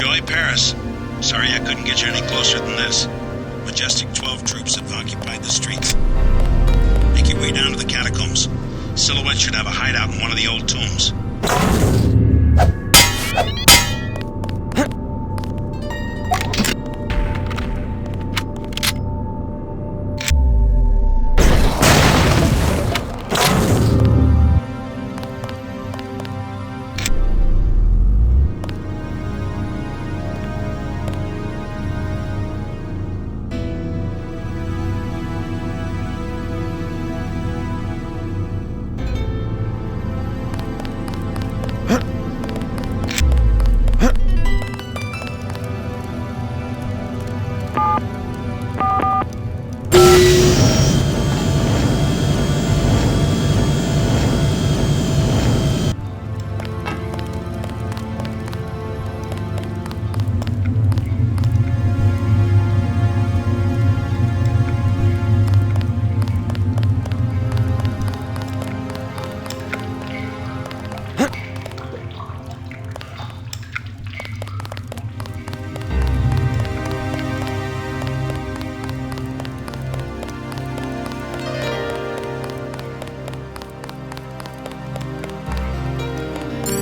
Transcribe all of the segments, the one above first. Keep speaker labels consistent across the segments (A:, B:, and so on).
A: Enjoy Paris. Sorry I couldn't get you any closer than this. Majestic 12 troops have occupied the streets. Make your way down to the catacombs. Silhouette should have a hideout in one of the old tombs.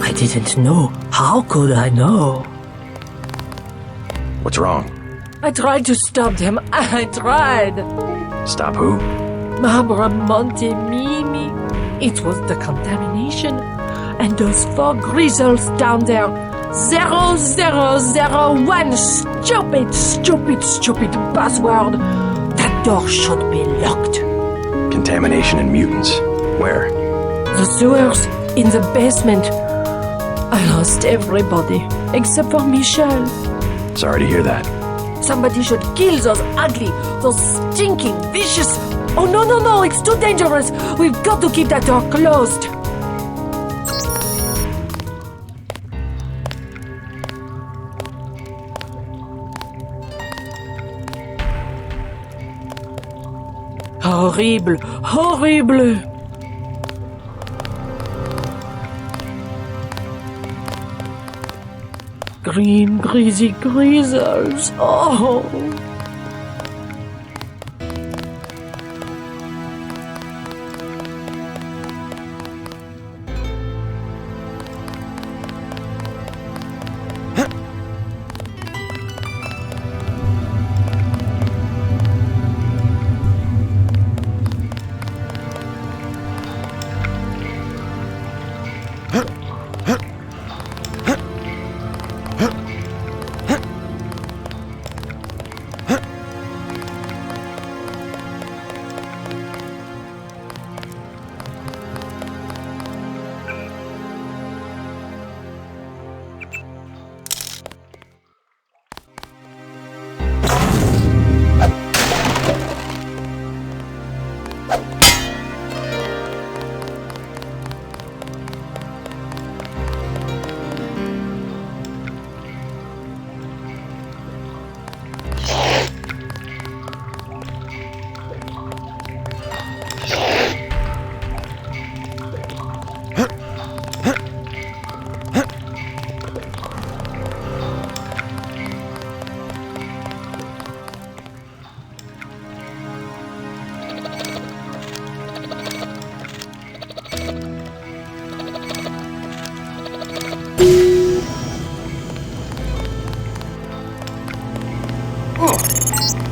B: I didn't know. How could I know?
C: What's wrong?
B: I tried to stop them. I tried.
C: Stop who?
B: Barbara Montemimi. It was the contamination. And those 4 grizzles down there. 0001. Stupid password. That door should be locked.
C: Contamination and mutants. Where?
B: The sewers in the basement. I lost everybody, except for Michelle.
C: Sorry to hear that.
B: Somebody should kill those ugly, those stinking, vicious... Oh, no, it's too dangerous. We've got to keep that door closed. Horrible. Green, greasy grizzles. Oh.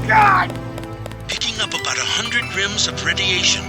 A: God! Picking up about 100 rims of radiation.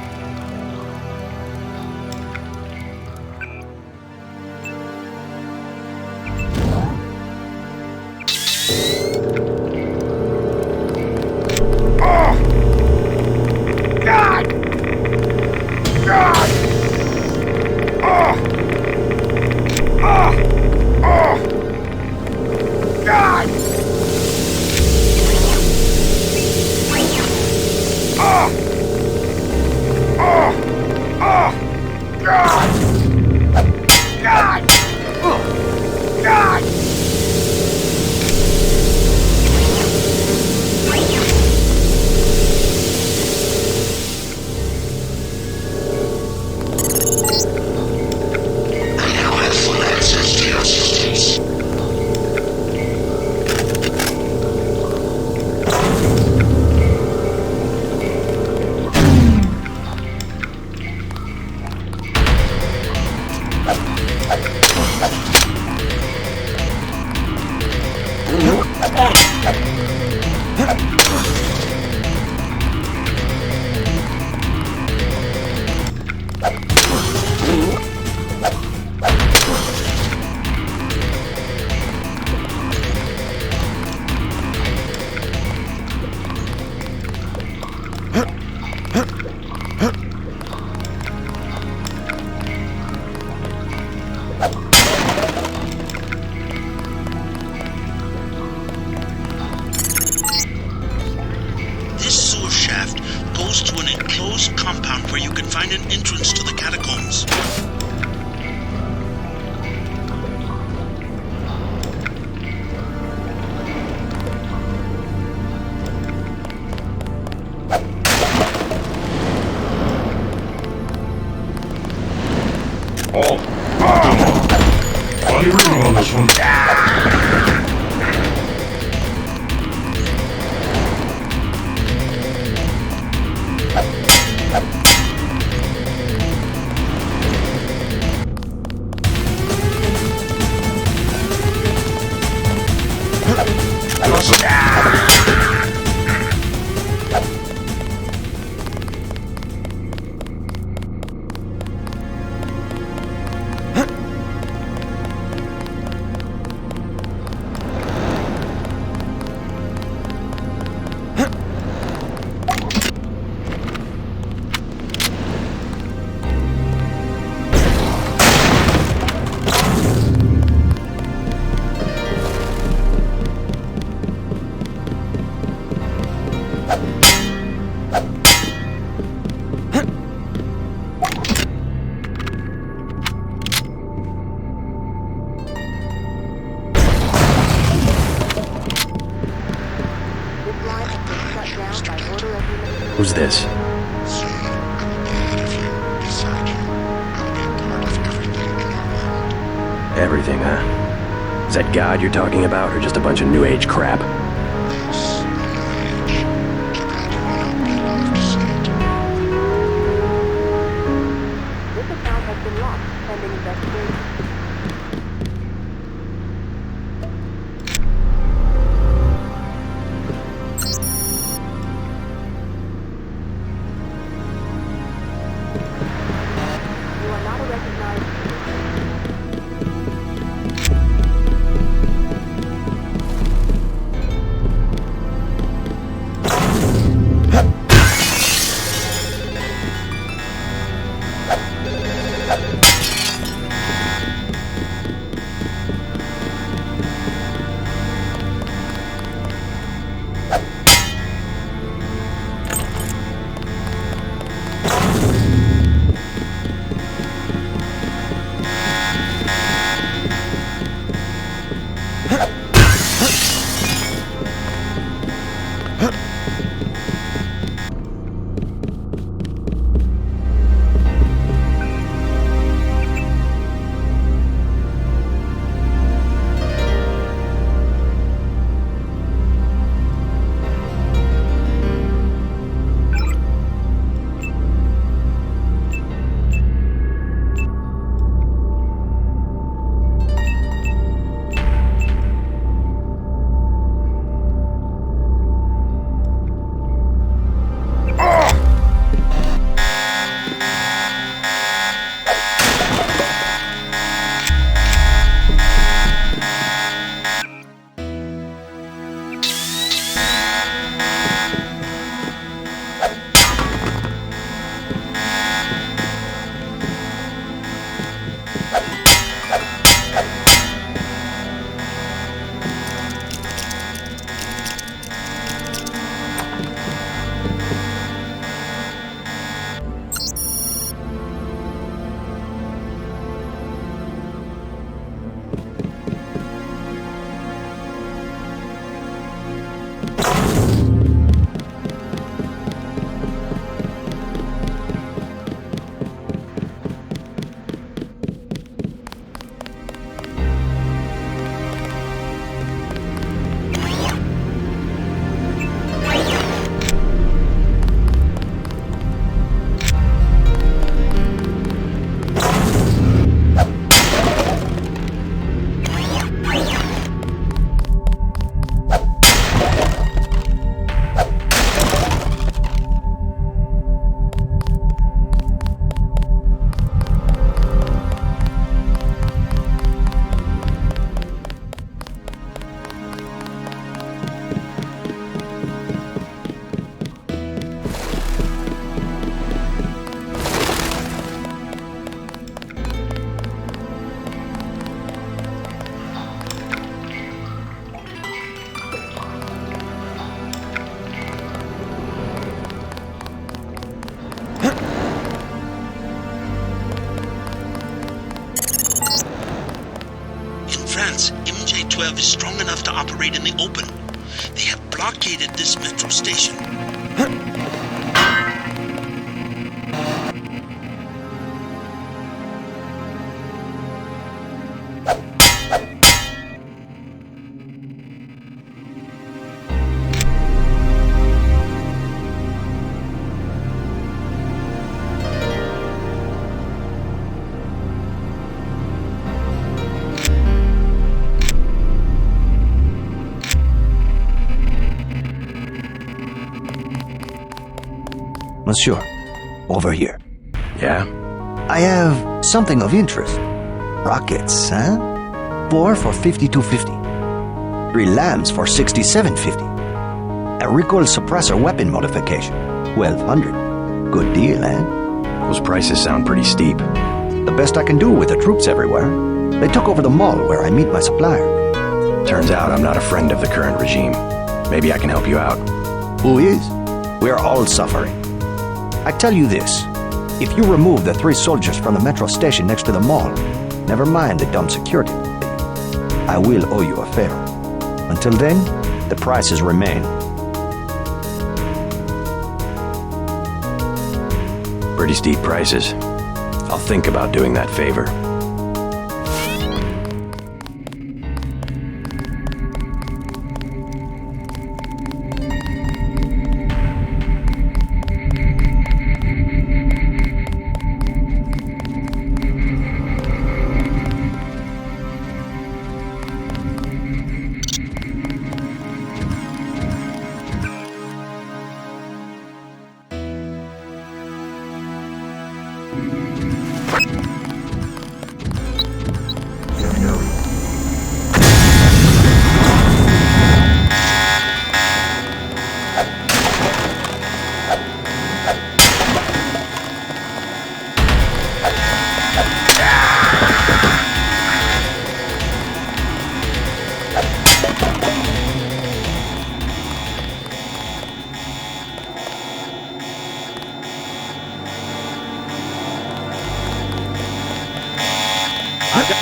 C: Who's this? Everything, huh? Is that God you're talking about, or just a bunch of New Age crap?
D: This account has been locked pending investigation. You are not a recognized
A: France, MJ-12 is strong enough to operate in the open. They have blockaded this metro station.
E: Monsieur, over here.
C: Yeah?
E: I have something of interest. Rockets, huh? 4 for 5250. 3 lambs for 6750. A recoil suppressor weapon modification, 1200. Good deal, eh?
C: Those prices sound pretty steep.
E: The best I can do with the troops everywhere. They took over the mall where I meet my supplier.
C: Turns out I'm not a friend of the current regime. Maybe I can help you out.
E: Who is? We're all suffering. I tell you this. If you remove the 3 soldiers from the metro station next to the mall, never mind the dumb security, I will owe you a favor. Until then, the prices remain.
C: Pretty steep prices. I'll think about doing that favor.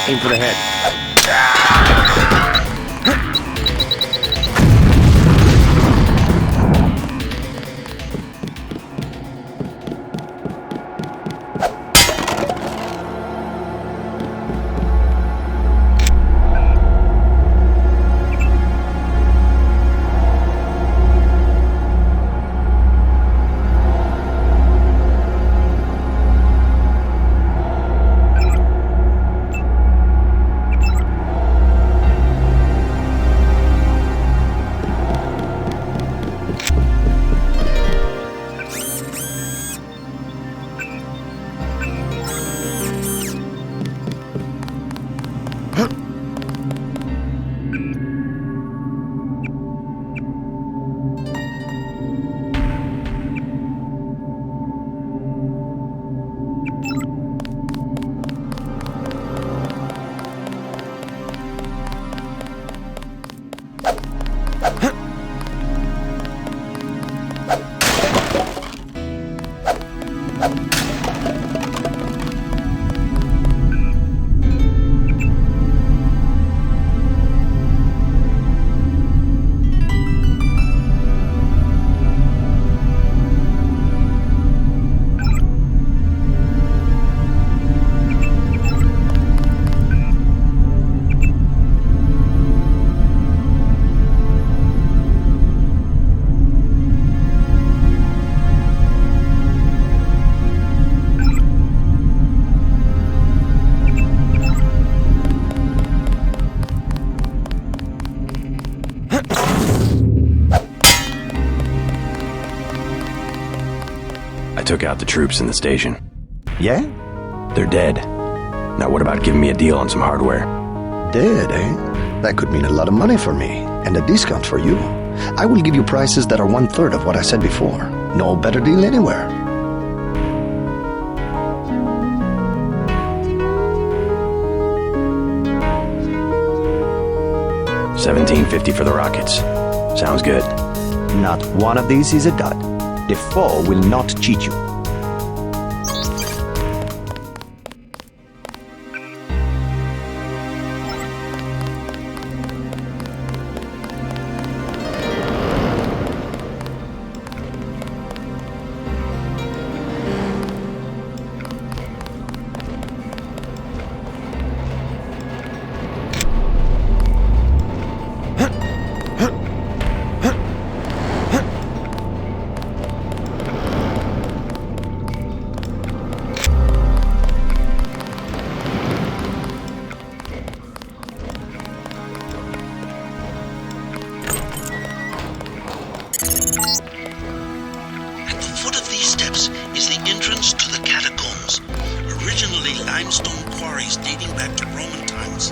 F: Aim for the head.
C: I took out the troops in the station.
E: Yeah?
C: They're dead. Now what about giving me a deal on some hardware?
E: Dead, eh? That could mean a lot of money for me, and a discount for you. I will give you prices that are 1/3 of what I said before. No better deal anywhere.
C: $17.50 for the rockets. Sounds good.
E: Not one of these is a dud. The foe will not cheat you.
A: limestone quarries dating back to Roman times.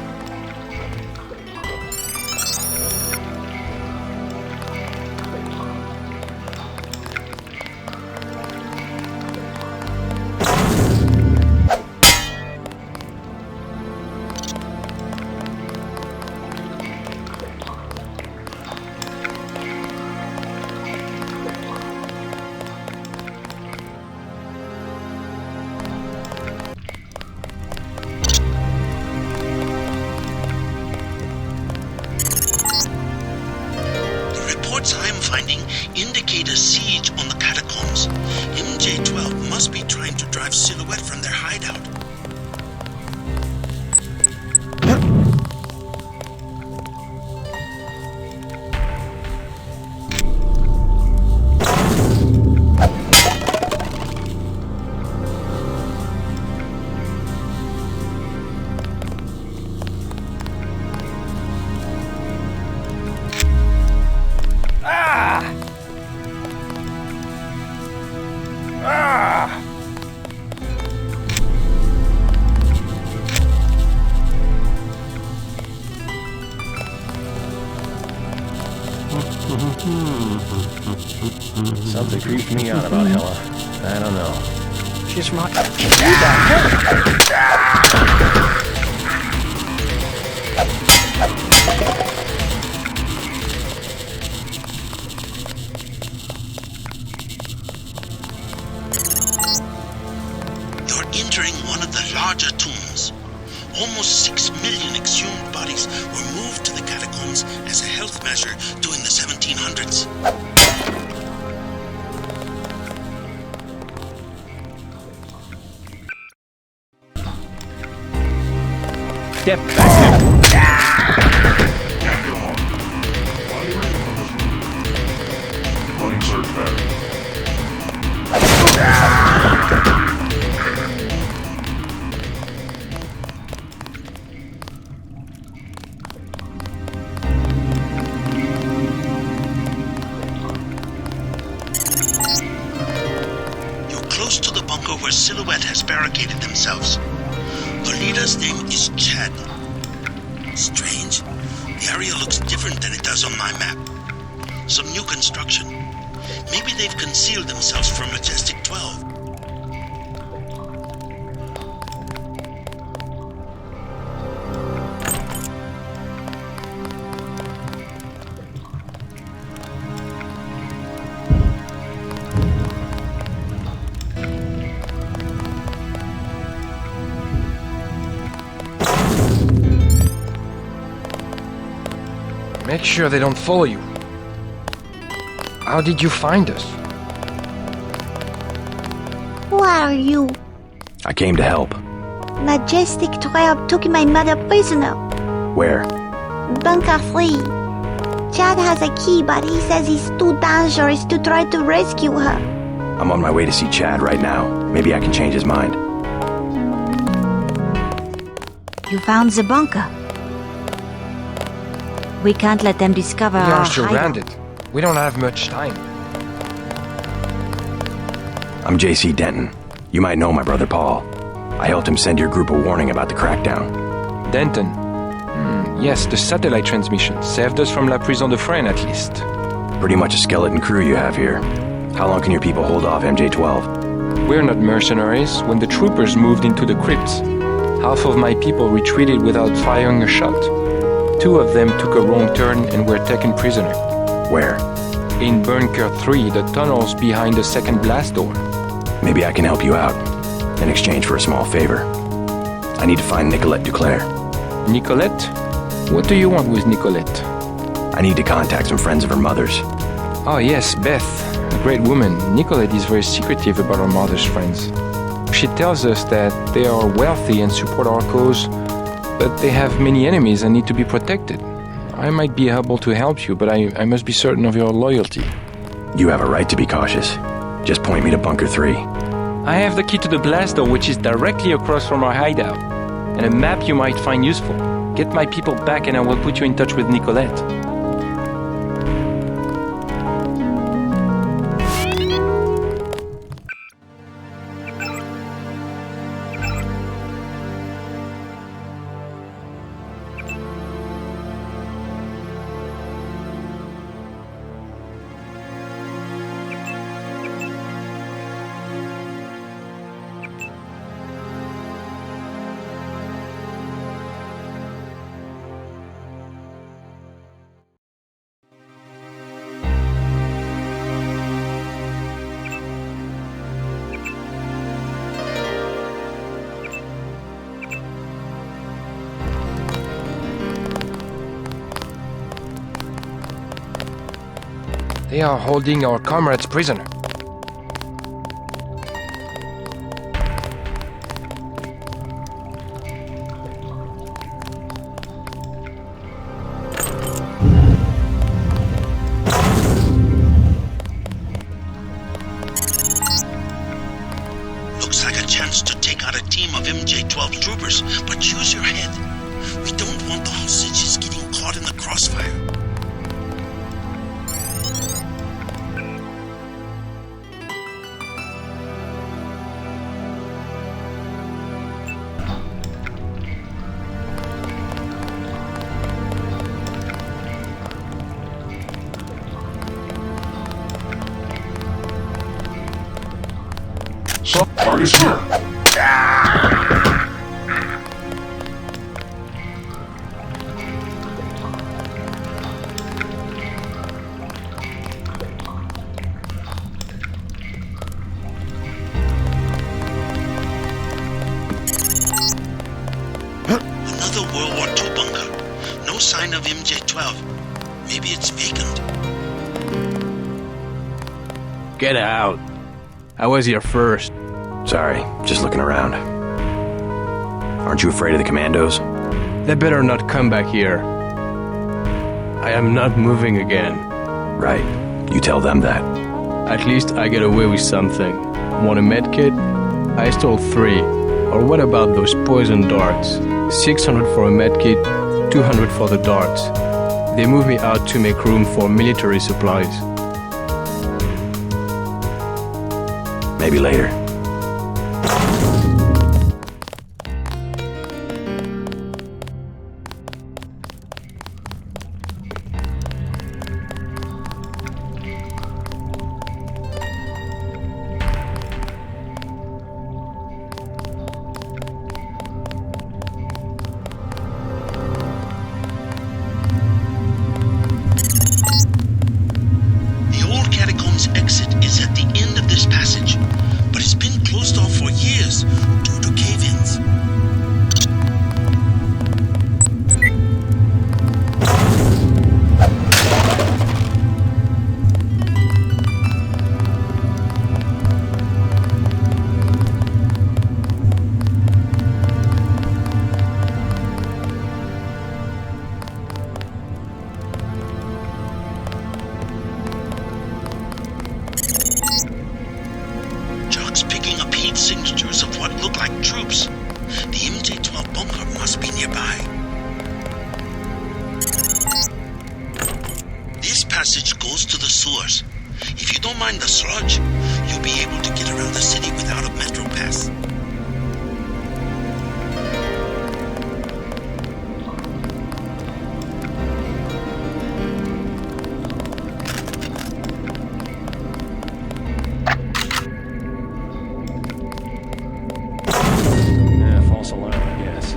A: Reports I'm finding indicate a siege on the catacombs. MJ-12 must be trying to drive Silhouette from their hideout.
C: Something creeps me out about Hella. I don't know.
E: She's right.
A: You're entering one of the larger tombs. Almost 6 million exhumed bodies were moved to the catacombs as a health measure during the 1700s.
F: Step back.
A: You're close to the bunker where Silhouette has barricaded themselves. The leader's name is Chad. Strange. The area looks different than it does on my map. Some new construction. Maybe they've concealed themselves from Majestic 12.
G: Make sure they don't follow you. How did you find us?
H: Who are you?
C: I came to help.
H: Majestic 12 took my mother prisoner.
C: Where?
H: Bunker 3. Chad has a key, but he says it's too dangerous to try to rescue her.
C: I'm on my way to see Chad right now. Maybe I can change his mind.
H: You found the bunker. We can't let them discover
G: We
H: our
G: are
H: hideout.
G: surrounded. We don't have much time.
C: I'm J.C. Denton. You might know my brother Paul. I helped him send your group a warning about the crackdown.
G: Denton. Yes, the satellite transmission saved us from La Prison de Fresnes at least.
C: Pretty much a skeleton crew you have here. How long can your people hold off MJ-12?
G: We're not mercenaries. When the troopers moved into the crypts, half of my people retreated without firing a shot. 2 of them took a wrong turn and were taken prisoner.
C: Where?
G: In Bunker 3, the tunnels behind the second blast door.
C: Maybe I can help you out, in exchange for a small favor. I need to find Nicolette Duclair.
G: Nicolette? What do you want with Nicolette?
C: I need to contact some friends of her mother's.
G: Oh yes, Beth. A great woman. Nicolette is very secretive about her mother's friends. She tells us that they are wealthy and support our cause, but they have many enemies and need to be protected. I might be able to help you, but I must be certain of your loyalty.
C: You have a right to be cautious. Just point me to Bunker 3.
G: I have the key to the blast door, which is directly across from our hideout, and a map you might find useful. Get my people back and I will put you in touch with Nicolette. They are holding our comrades prisoner.
A: Looks like a chance to take out a team of MJ-12 troopers, but use your head. We don't want the hostages getting caught in the crossfire.
I: Target's here.
A: Another World War II bunker. No sign of MJ-12. Maybe it's vacant.
F: Get out. I was here first.
C: Sorry, just looking around. Aren't you afraid of the commandos?
F: They better not come back here. I am not moving again.
C: Right. You tell them that.
F: At least I get away with something. Want a medkit? I stole 3. Or what about those poison darts? 600 for a medkit, 200 for the darts. They moved me out to make room for military supplies.
C: Maybe later.
A: The old catacombs exit is at the end of this passage, but it's been closed off for years due to cave-ins. Jock's picking up heat signatures of what look like troops. The MJ-12 bunker must be nearby. This passage goes to the sewers. If you don't mind the sludge, you'll be able to get around the city without a metro pass.
F: Yeah, false alarm, I guess.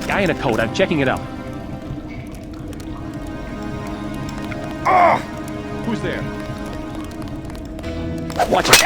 F: Guy in a coat, I'm checking it out. Who's there? Watch it.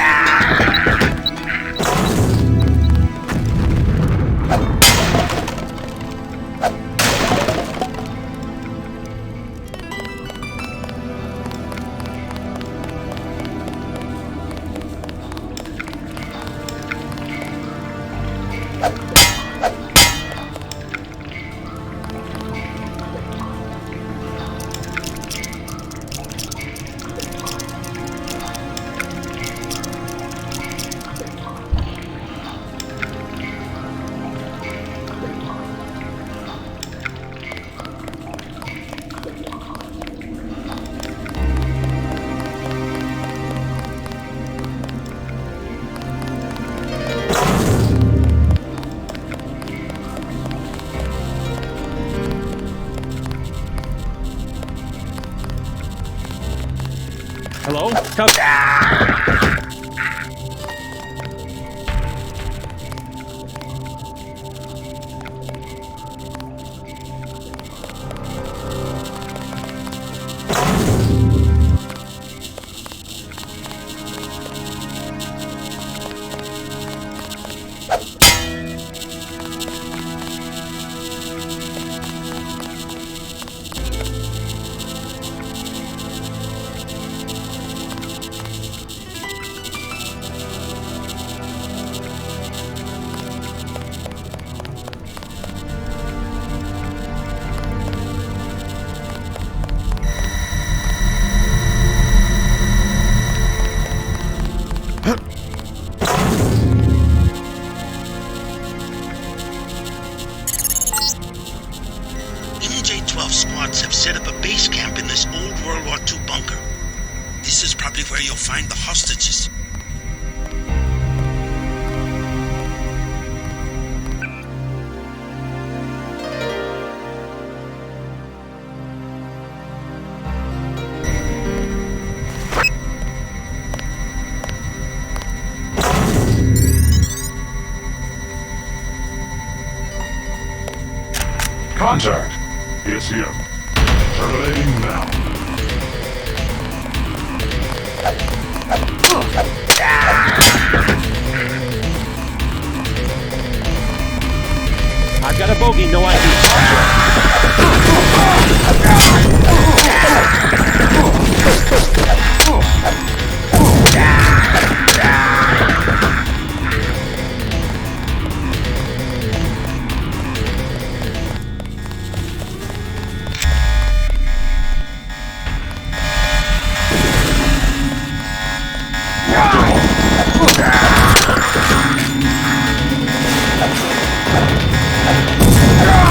F: Hello? Come.
A: find the hostages.
I: Contact! It's him. Terminating now.
J: I've got a bogey, no ID.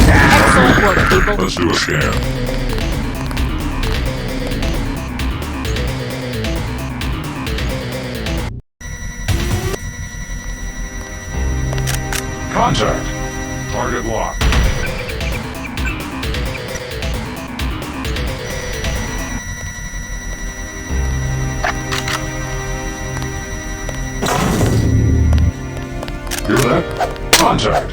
B: Excellent work, people.
I: Let's do a scan. Contact! Target locked. Hear that? Contact!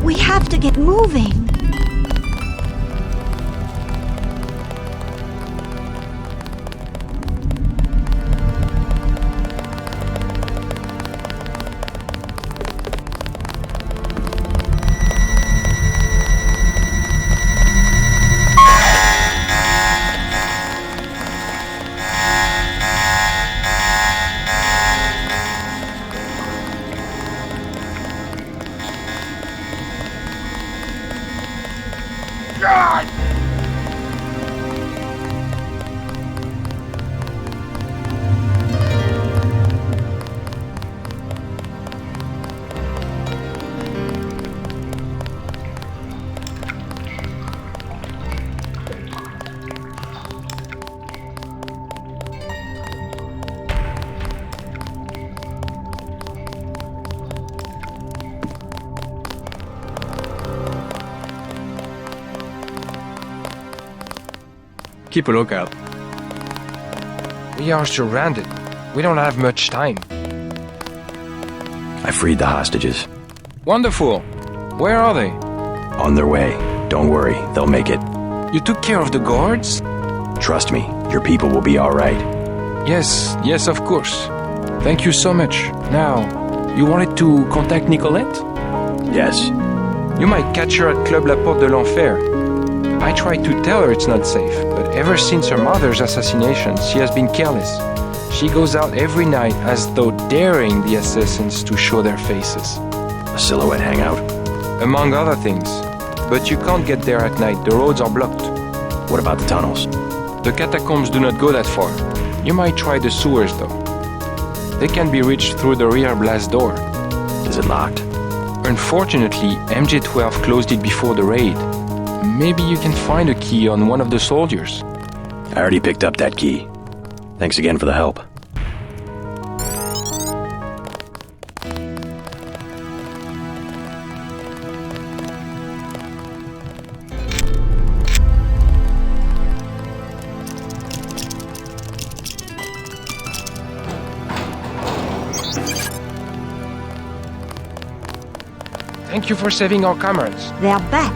H: We have to get moving.
F: Keep a lookout.
G: We are surrounded. We don't have much time.
C: I freed the hostages.
G: Wonderful. Where are they?
C: On their way. Don't worry, they'll make it.
G: You took care of the guards?
C: Trust me, your people will be all right.
G: Yes, of course. Thank you so much. Now, you wanted to contact Nicolette?
C: Yes.
G: You might catch her at Club La Porte de l'Enfer. I tried to tell her it's not safe, but ever since her mother's assassination, she has been careless. She goes out every night as though daring the assassins to show their faces.
C: A silhouette hangout?
G: Among other things. But you can't get there at night, the roads are blocked.
C: What about the tunnels?
G: The catacombs do not go that far. You might try the sewers though. They can be reached through the rear blast door.
C: Is it locked?
G: Unfortunately, MJ-12 closed it before the raid. Maybe you can find a key on one of the soldiers.
C: I already picked up that key. Thanks again for the help.
G: Thank you for saving our comrades.
H: They're back.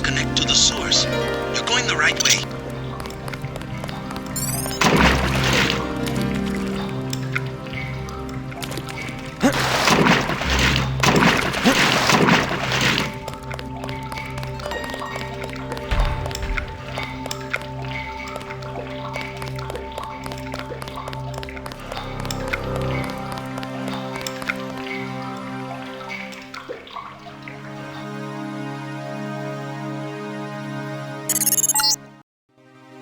A: Connect to the source. You're going the right way.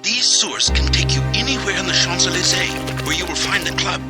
A: These sewers can take you anywhere in the Champs-Élysées, where you will find the club.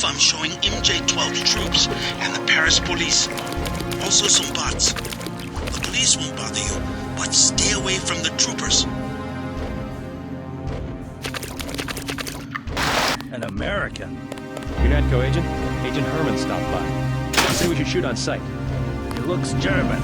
A: I'm showing MJ-12 troops and the Paris police. Also some bots. The police won't bother you. but stay away from the troopers.
J: An American? UNATCO agent? Agent Herman stopped by. He said we should shoot on sight. He looks German.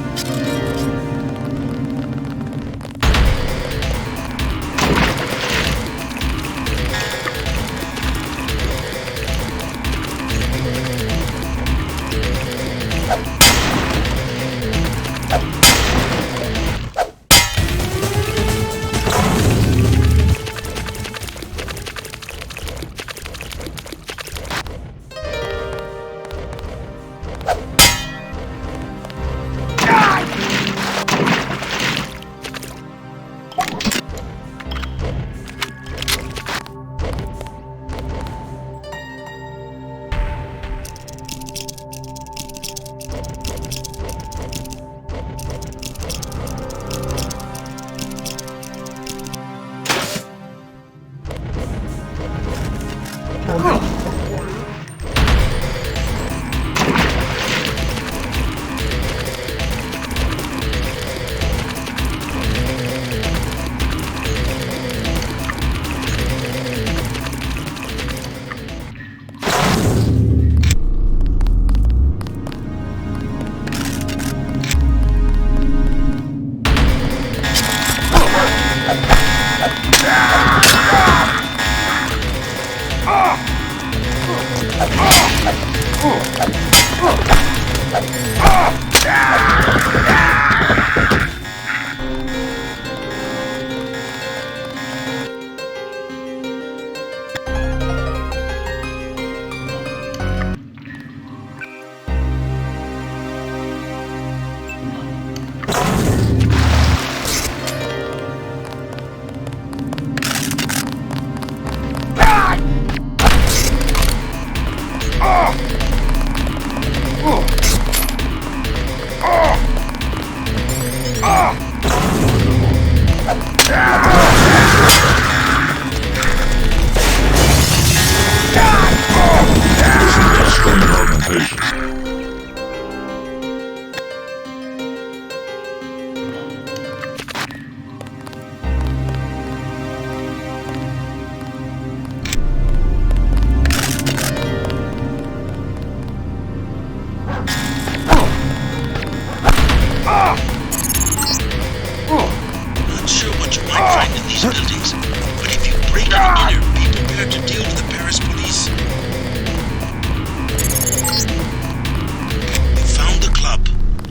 A: Not sure what you might find in these buildings, but if you break in here, be prepared to deal with the Paris police. You found the club,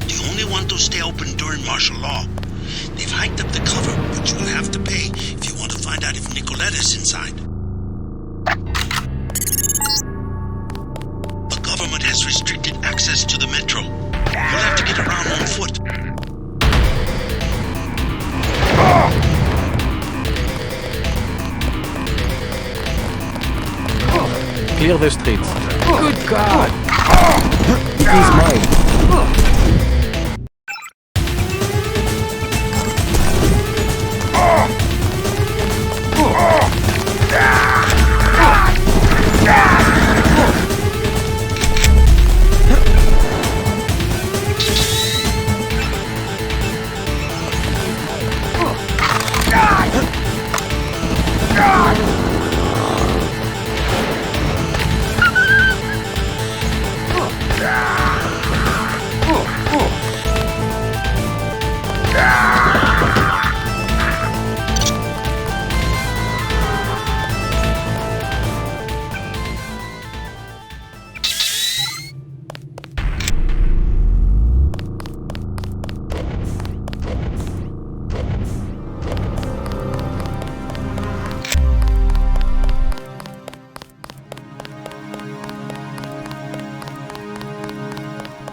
A: the only one to stay open during martial law. They've hiked up the cover, but you will have to pay if you want to find out if Nicolette is inside. The government has restricted access to the metro. You'll have to get around on foot.
F: Clear the streets.
E: Good God! He's mine.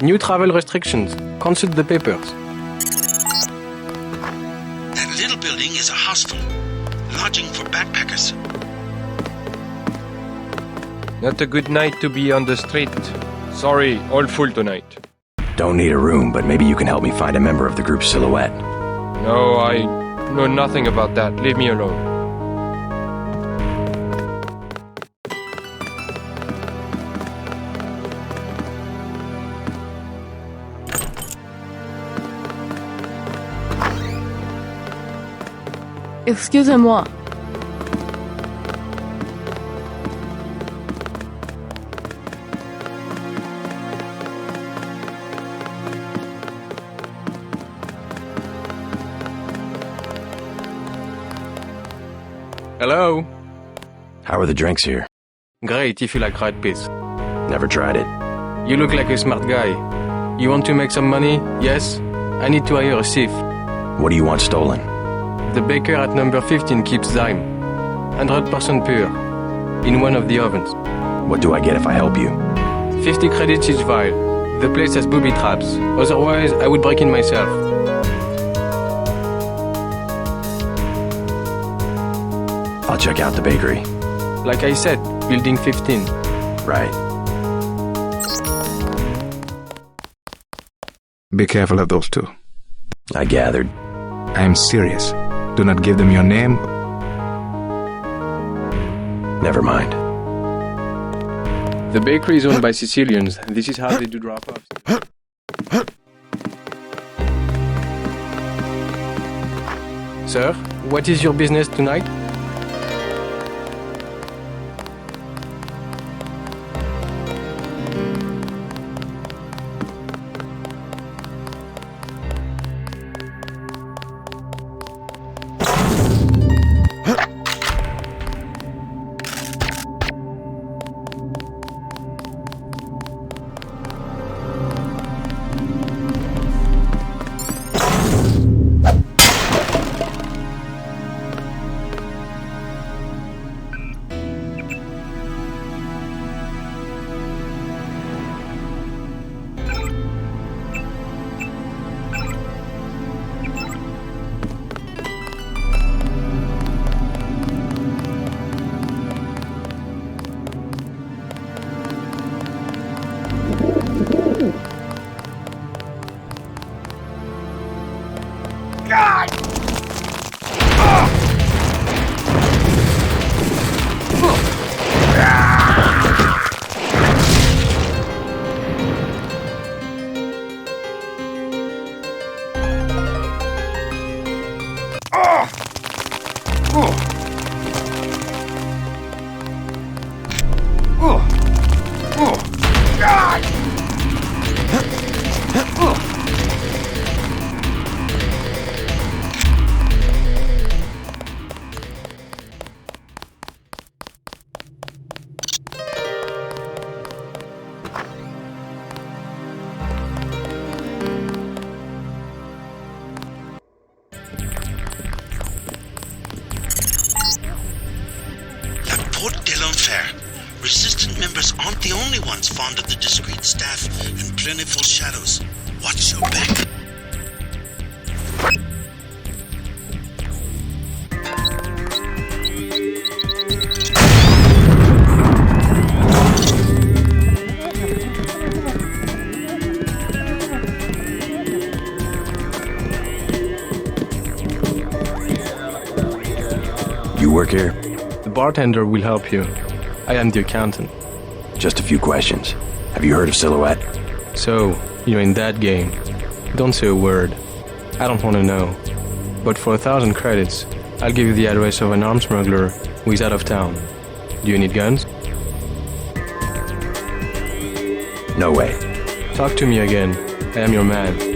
F: New travel restrictions. Consult the papers.
A: That little building is a hostel, lodging for backpackers.
G: Not a good night to be on the street. Sorry, all full tonight.
C: Don't need a room, but maybe you can help me find a member of the group Silhouette.
G: No, I know nothing about that. Leave me alone.
K: Excusez-moi.
F: Hello?
C: How are the drinks here?
F: Great if you like red peas.
C: Never tried it.
F: You look like a smart guy. You want to make some money? Yes? I need to hire a thief.
C: What do you want stolen?
F: The baker at number 15 keeps thyme. 100% pure. In one of the ovens.
C: What do I get if I help you?
F: 50 credits each vial. The place has booby traps. Otherwise, I would break in myself.
C: I'll check out the bakery.
F: Like I said, building 15.
C: Right.
L: Be careful of those two.
C: I gathered.
L: I am serious. Do not give them your name.
C: Never mind.
F: The bakery is owned by Sicilians. This is how they do drop-offs. Sir, what is your business tonight?
A: Resistant members aren't the only ones fond of the discreet staff and plentiful shadows. Watch your back.
C: You work here?
F: The bartender will help you. I am the accountant.
C: Just a few questions. Have you heard of Silhouette?
F: So, you're in that game. Don't say a word. I don't want to know. But for 1,000 credits, I'll give you the address of an arms smuggler who is out of town. Do you need guns?
C: No way.
F: Talk to me again. I am your man.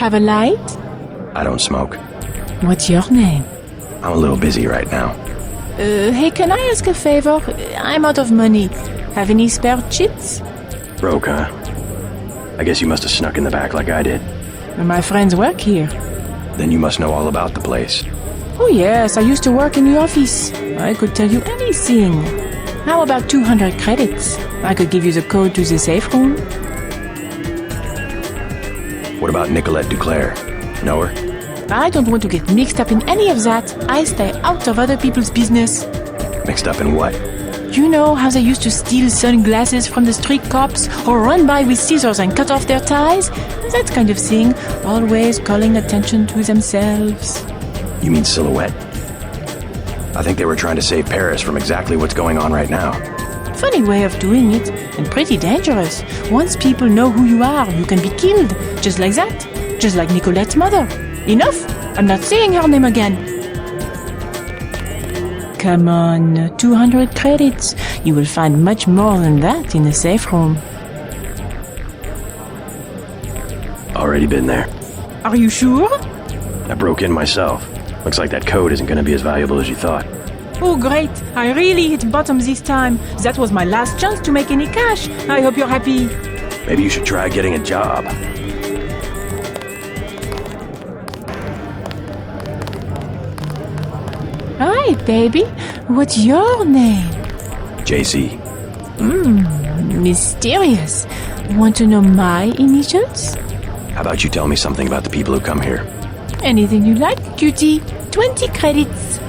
K: have a light?
C: I don't smoke.
K: What's your name?
C: I'm a little busy right now.
K: Hey, can I ask a favor? I'm out of money. Have any spare chips?
C: Broke, huh? I guess you must have snuck in the back like I did.
K: My friends work here.
C: Then you must know all about the place.
K: Oh yes, I used to work in the office. I could tell you anything. How about 200 credits? I could give you the code to the safe room.
C: What about Nicolette Duclair? Know her?
K: I don't want to get mixed up in any of that. I stay out of other people's business.
C: Mixed up in what?
K: You know how they used to steal sunglasses from the street cops or run by with scissors and cut off their ties? That kind of thing, always calling attention to themselves.
C: You mean Silhouette? I think they were trying to save Paris from exactly what's going on right now.
K: Funny way of doing it, and pretty dangerous. Once people know who you are, you can be killed. Just like that. Just like Nicolette's mother. Enough! I'm not saying her name again. Come on, 200 credits. You will find much more than that in the safe room.
C: Already been there.
K: Are you sure?
C: I broke in myself. Looks like that code isn't going to be as valuable as you thought.
K: Oh great, I really hit bottom this time. That was my last chance to make any cash. I hope you're happy.
C: Maybe you should try getting a job.
K: Hi, baby. What's your name?
C: JC.
K: Mysterious. Want to know my initials?
C: How about you tell me something about the people who come here?
K: Anything you like, cutie. 20 credits.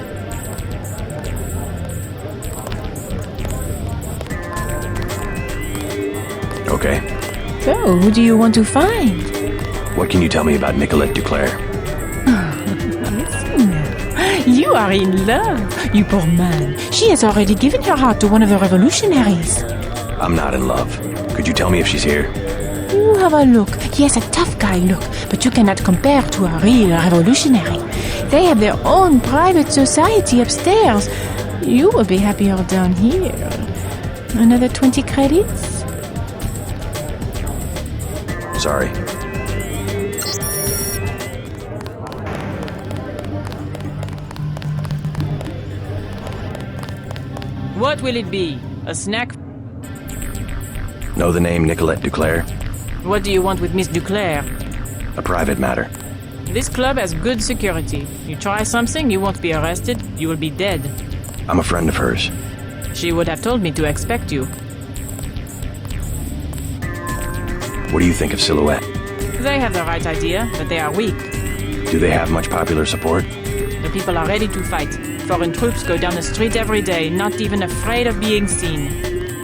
C: Okay.
K: So, who do you want to find?
C: What can you tell me about Nicolette Duclair?
K: You are in love, you poor man. She has already given her heart to one of the revolutionaries.
C: I'm not in love. Could you tell me if she's here?
K: You have a look. Yes, a tough guy look, but you cannot compare to a real revolutionary. They have their own private society upstairs. You will be happier down here. Another 20 credits?
C: Sorry.
K: What will it be? A snack?
C: Know the name Nicolette Duclair?
K: What do you want with Miss Duclair?
C: A private matter.
K: This club has good security. You try something, you won't be arrested, you will be dead.
C: I'm a friend of hers.
K: She would have told me to expect you.
C: What do you think of Silhouette?
K: They have the right idea, but they are weak.
C: Do they have much popular support?
K: The people are ready to fight. Foreign troops go down the street every day, not even afraid of being seen.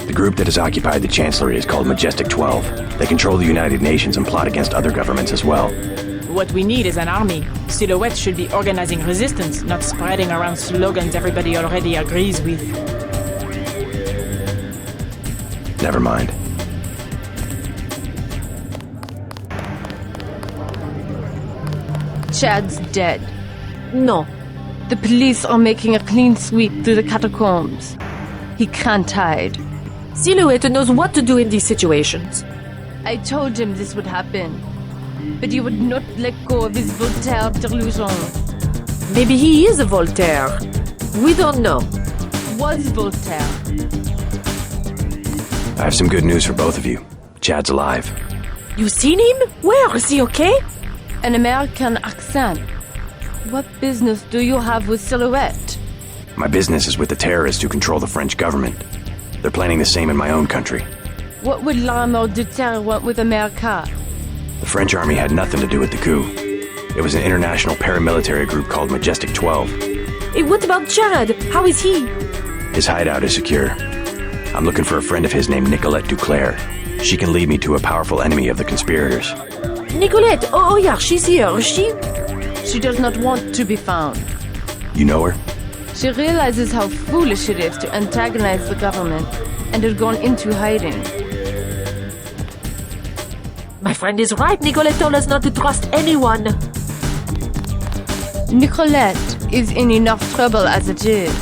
C: The group that has occupied the Chancellery is called Majestic 12. They control the United Nations and plot against other governments as well.
K: What we need is an army. Silhouette should be organizing resistance, not spreading around slogans everybody already agrees with.
C: Never mind.
B: Chad's dead. No. The police are making a clean sweep through the catacombs. He can't hide. Silhouette knows what to do in these situations. I told him this would happen. But he would not let go of his Voltaire delusion. Maybe he is a Voltaire. We don't know. Was Voltaire.
C: I have some good news for both of you. Chad's alive.
B: You seen him? Where? Is he okay? An American accent. What business do you have with Silhouette?
C: My business is with the terrorists who control the French government. They're planning the same in my own country.
B: What would l'armée de terre want with America?
C: The French army had nothing to do with the coup. It was an international paramilitary group called Majestic 12.
B: Hey, what about Chad? How is he?
C: His hideout is secure. I'm looking for a friend of his named Nicolette Duclair. She can lead me to a powerful enemy of the conspirators.
B: Nicolette! Oh yeah, she's here. She does not want to be found.
C: You know her?
B: She realizes how foolish it is to antagonize the government and has gone into hiding. My friend is right. Nicolette told us not to trust anyone. Nicolette is in enough trouble as it is.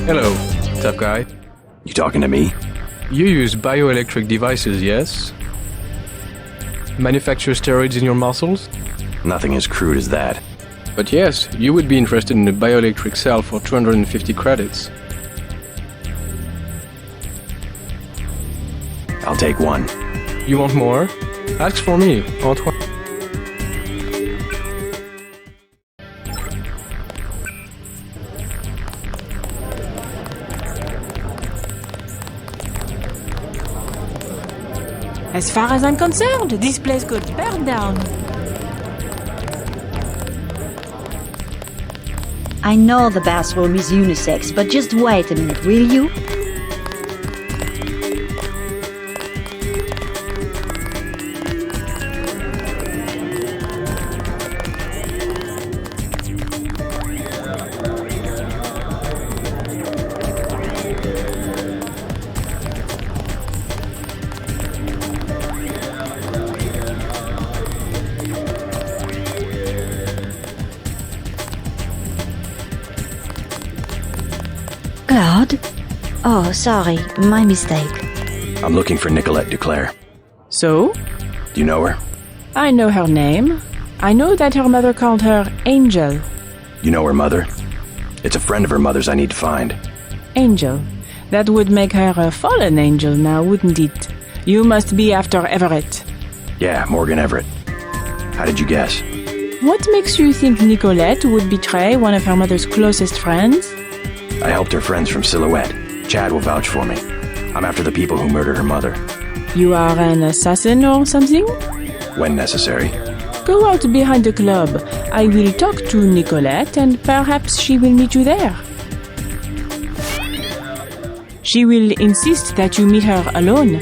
F: Hello, tough guy.
C: You talking to me?
F: You use bioelectric devices, yes? Manufacture steroids in your muscles?
C: Nothing as crude as that.
F: But yes, you would be interested in a bioelectric cell for 250 credits.
C: I'll take one.
F: You want more? Ask for me, Antoine.
K: As far as I'm concerned, this place could burn down.
M: I know the bathroom is unisex, but just wait a minute, will you? Claude? Oh, sorry, my mistake.
C: I'm looking for Nicolette Duclair.
K: So?
C: Do you know her?
K: I know her name. I know that her mother called her Angel.
C: You know her mother? It's a friend of her mother's I need to find.
K: Angel. That would make her a fallen angel now, wouldn't it? You must be after Everett.
C: Yeah, Morgan Everett. How did you guess?
K: What makes you think Nicolette would betray one of her mother's closest friends?
C: I helped her friends from Silhouette. Chad will vouch for me. I'm after the people who murdered her mother.
K: You are an assassin or something?
C: When necessary.
K: Go out behind the club. I will talk to Nicolette and perhaps she will meet you there. She will insist that you meet her alone.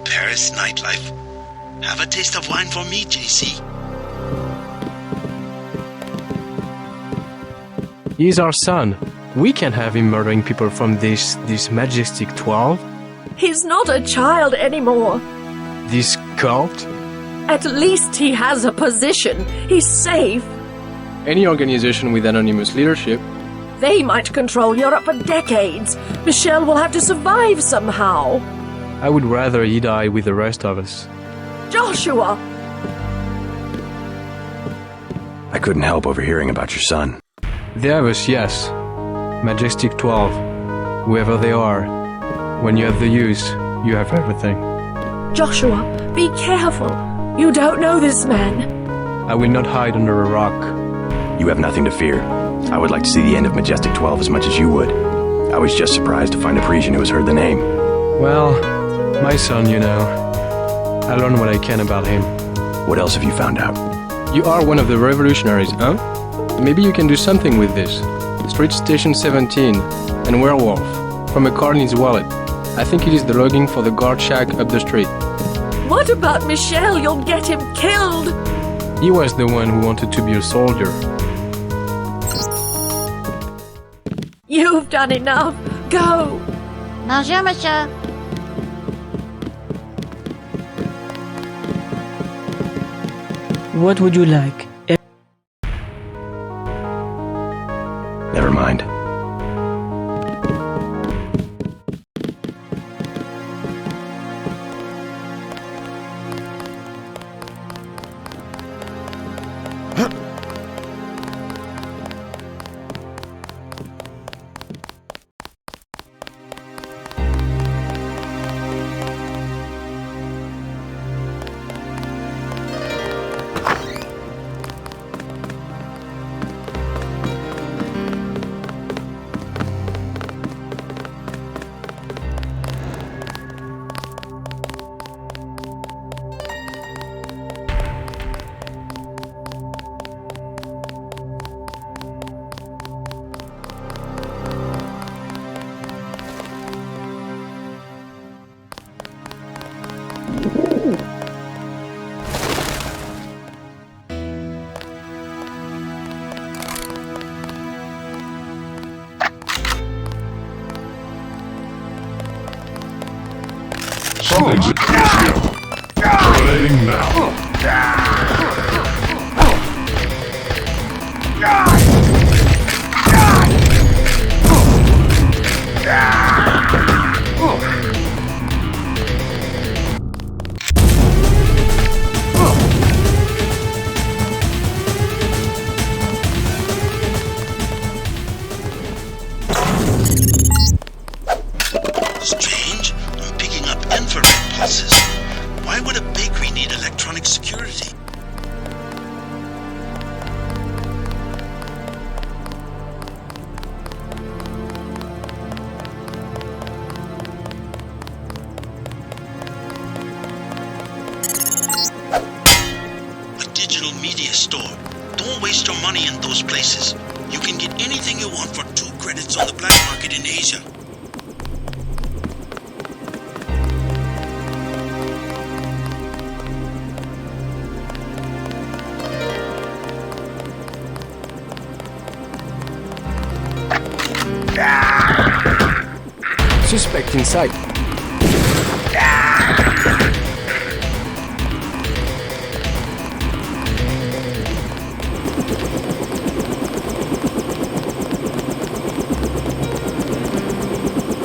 A: Paris nightlife. Have a taste of wine for me, JC.
F: He's our son. We can't have him murdering people from this Majestic 12.
B: He's not a child anymore.
F: This cult.
B: At least he has a position. He's safe.
F: Any organization with anonymous leadership.
B: They might control Europe for decades. Michelle will have to survive somehow.
F: I would rather he die with the rest of us.
B: Joshua!
C: I couldn't help overhearing about your son.
F: They have us, yes. Majestic 12. Whoever they are. When you have the use, you have everything.
B: Joshua, be careful. You don't know this man.
F: I will not hide under a rock.
C: You have nothing to fear. I would like to see the end of Majestic 12 as much as you would. I was just surprised to find a Parisian who has heard the name.
F: Well, my son, you know. I learned what I can about him.
C: What else have you found out?
F: You are one of the revolutionaries, huh? Maybe you can do something with this. Street Station 17 and Werewolf from a card in his wallet. I think it is the logging for the guard shack up the street.
B: What about Michel? You'll get him killed!
F: He was the one who wanted to be a soldier.
B: You've done enough. Go!
H: Bonjour, monsieur.
K: What would you like?
C: Never mind.
I: exit is here. Terminating now.
A: Strange. I'm picking up infrared pulses. Why would a bakery need electronic security? A digital media store. Don't waste your money in those places. You can get anything you want for 2 credits on the black market in Asia.
F: Suspect in sight.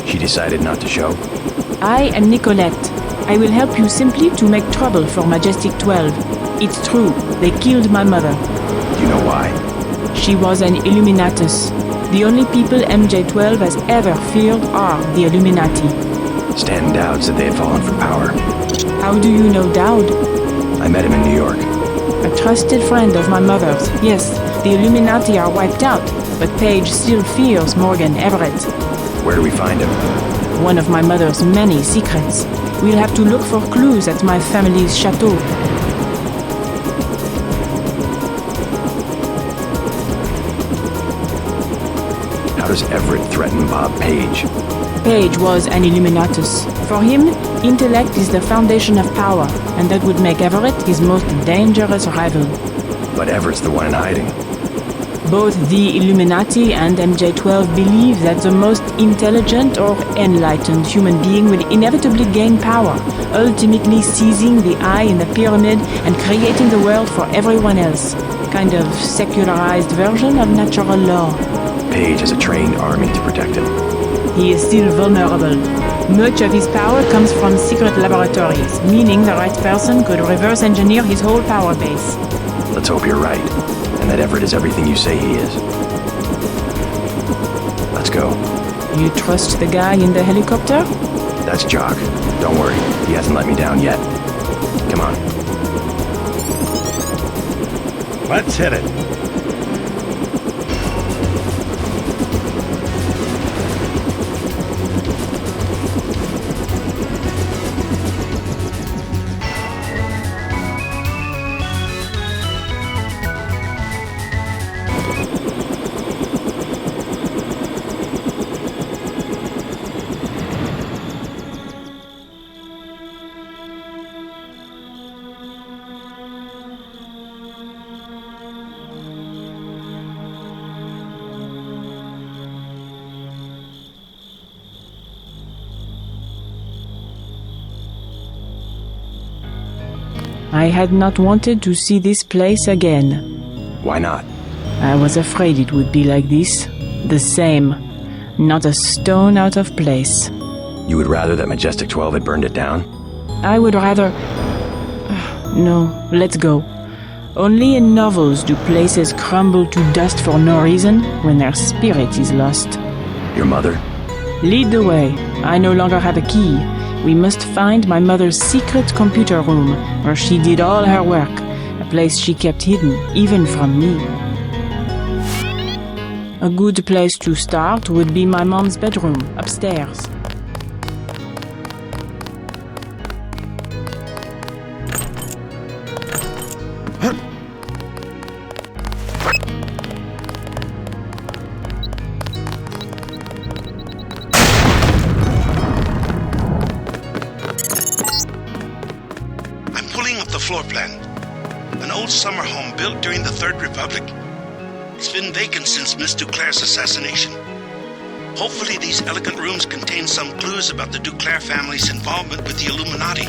C: She decided not to show?
K: I am Nicolette. I will help you simply to make trouble for Majestic 12. It's true, they killed my mother.
C: Do you know why?
K: She was an Illuminatus. The only people MJ-12 has ever feared are the Illuminati.
C: Stan Dowd said they had fallen for power.
K: How do you know Dowd?
C: I met him in New York.
K: A trusted friend of my mother's. Yes, the Illuminati are wiped out, but Paige still fears Morgan Everett.
C: Where do we find him?
K: One of my mother's many secrets. We'll have to look for clues at my family's chateau.
C: How does Everett threaten Bob Page?
K: Page was an Illuminatus. For him, intellect is the foundation of power, and that would make Everett his most dangerous rival.
C: But Everett's the one in hiding.
K: Both the Illuminati and MJ-12 believe that the most intelligent or enlightened human being will inevitably gain power, ultimately seizing the eye in the pyramid and creating the world for everyone else. Kind of secularized version of natural law.
C: Page has a trained army to protect him.
K: He is still vulnerable. Much of his power comes from secret laboratories, meaning the right person could reverse engineer his whole power base.
C: Let's hope you're right, and that Everett is everything you say he is. Let's go.
K: You trust the guy in the helicopter?
C: That's Jock. Don't worry, he hasn't let me down yet. Come on.
N: Let's hit it.
K: I had not wanted to see this place again.
C: Why not?
K: I was afraid it would be like this. The same. Not a stone out of place.
C: You would rather that Majestic 12 had burned it down?
K: I would rather... No, let's go. Only in novels do places crumble to dust for no reason when their spirit is lost.
C: Your mother?
K: Lead the way. I no longer have a key. We must find my mother's secret computer room, where she did all her work, a place she kept hidden, even from me. A good place to start would be my mom's bedroom, upstairs.
A: Floor plan. An old summer home built during the Third Republic. It's been vacant since Miss Duclair's assassination. Hopefully these elegant rooms contain some clues about the Duclair family's involvement with the Illuminati.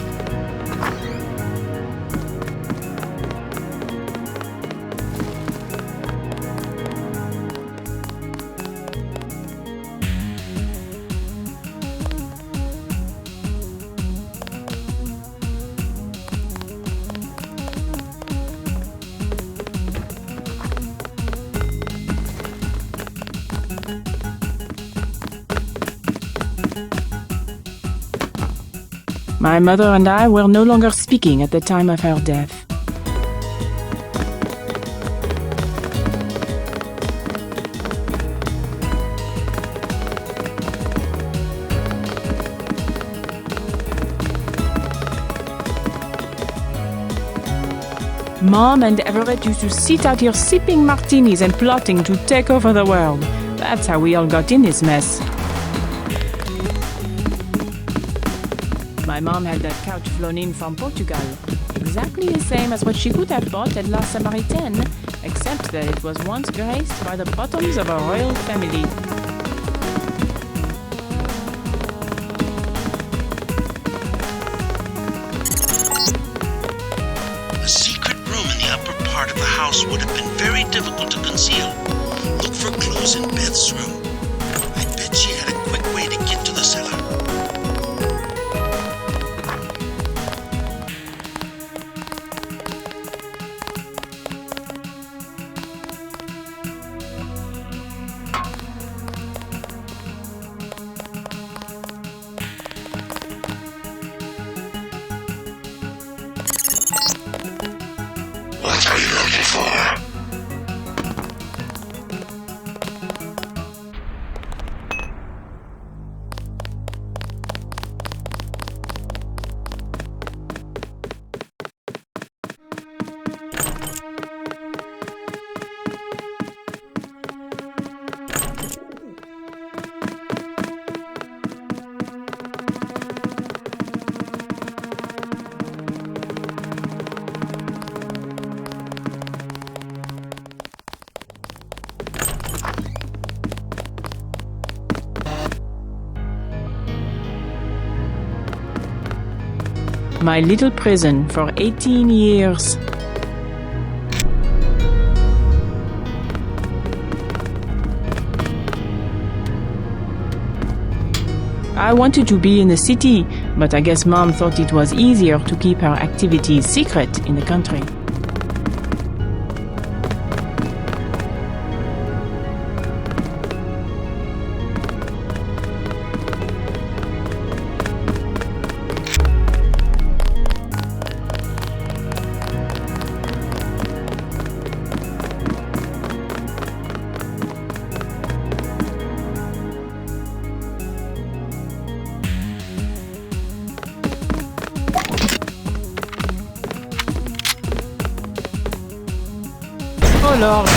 K: My mother and I were no longer speaking at the time of her death. Mom and Everett used to sit out here sipping martinis and plotting to take over the world. That's how we all got in this mess. My mom had that couch flown in from Portugal, exactly the same as what she could have bought at La Samaritaine, except that it was once graced by the bottoms of a royal family.
A: A secret room in the upper part of the house would have been very difficult to conceal. Look for clues in Beth's room. I bet she had a quick way to get to the cellar. What are you looking for?
K: My little prison for 18 years. I wanted to be in the city, but I guess Mom thought it was easier to keep her activities secret in the country. Oh Lord!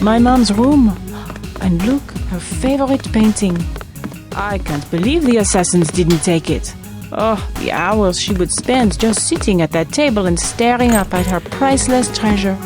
K: My mom's room. And look, her favorite painting. I can't believe the assassins didn't take it. Oh, the hours she would spend just sitting at that table and staring up at her priceless treasure.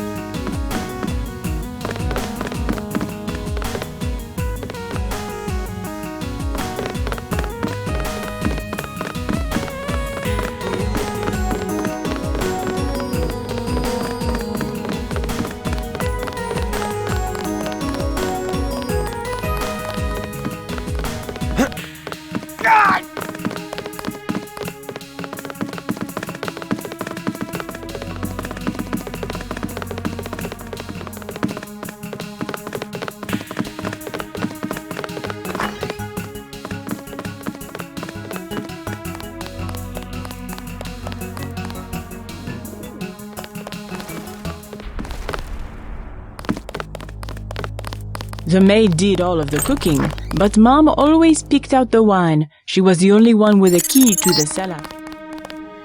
K: The maid did all of the cooking, but Mom always picked out the wine. She was the only one with a key to the cellar.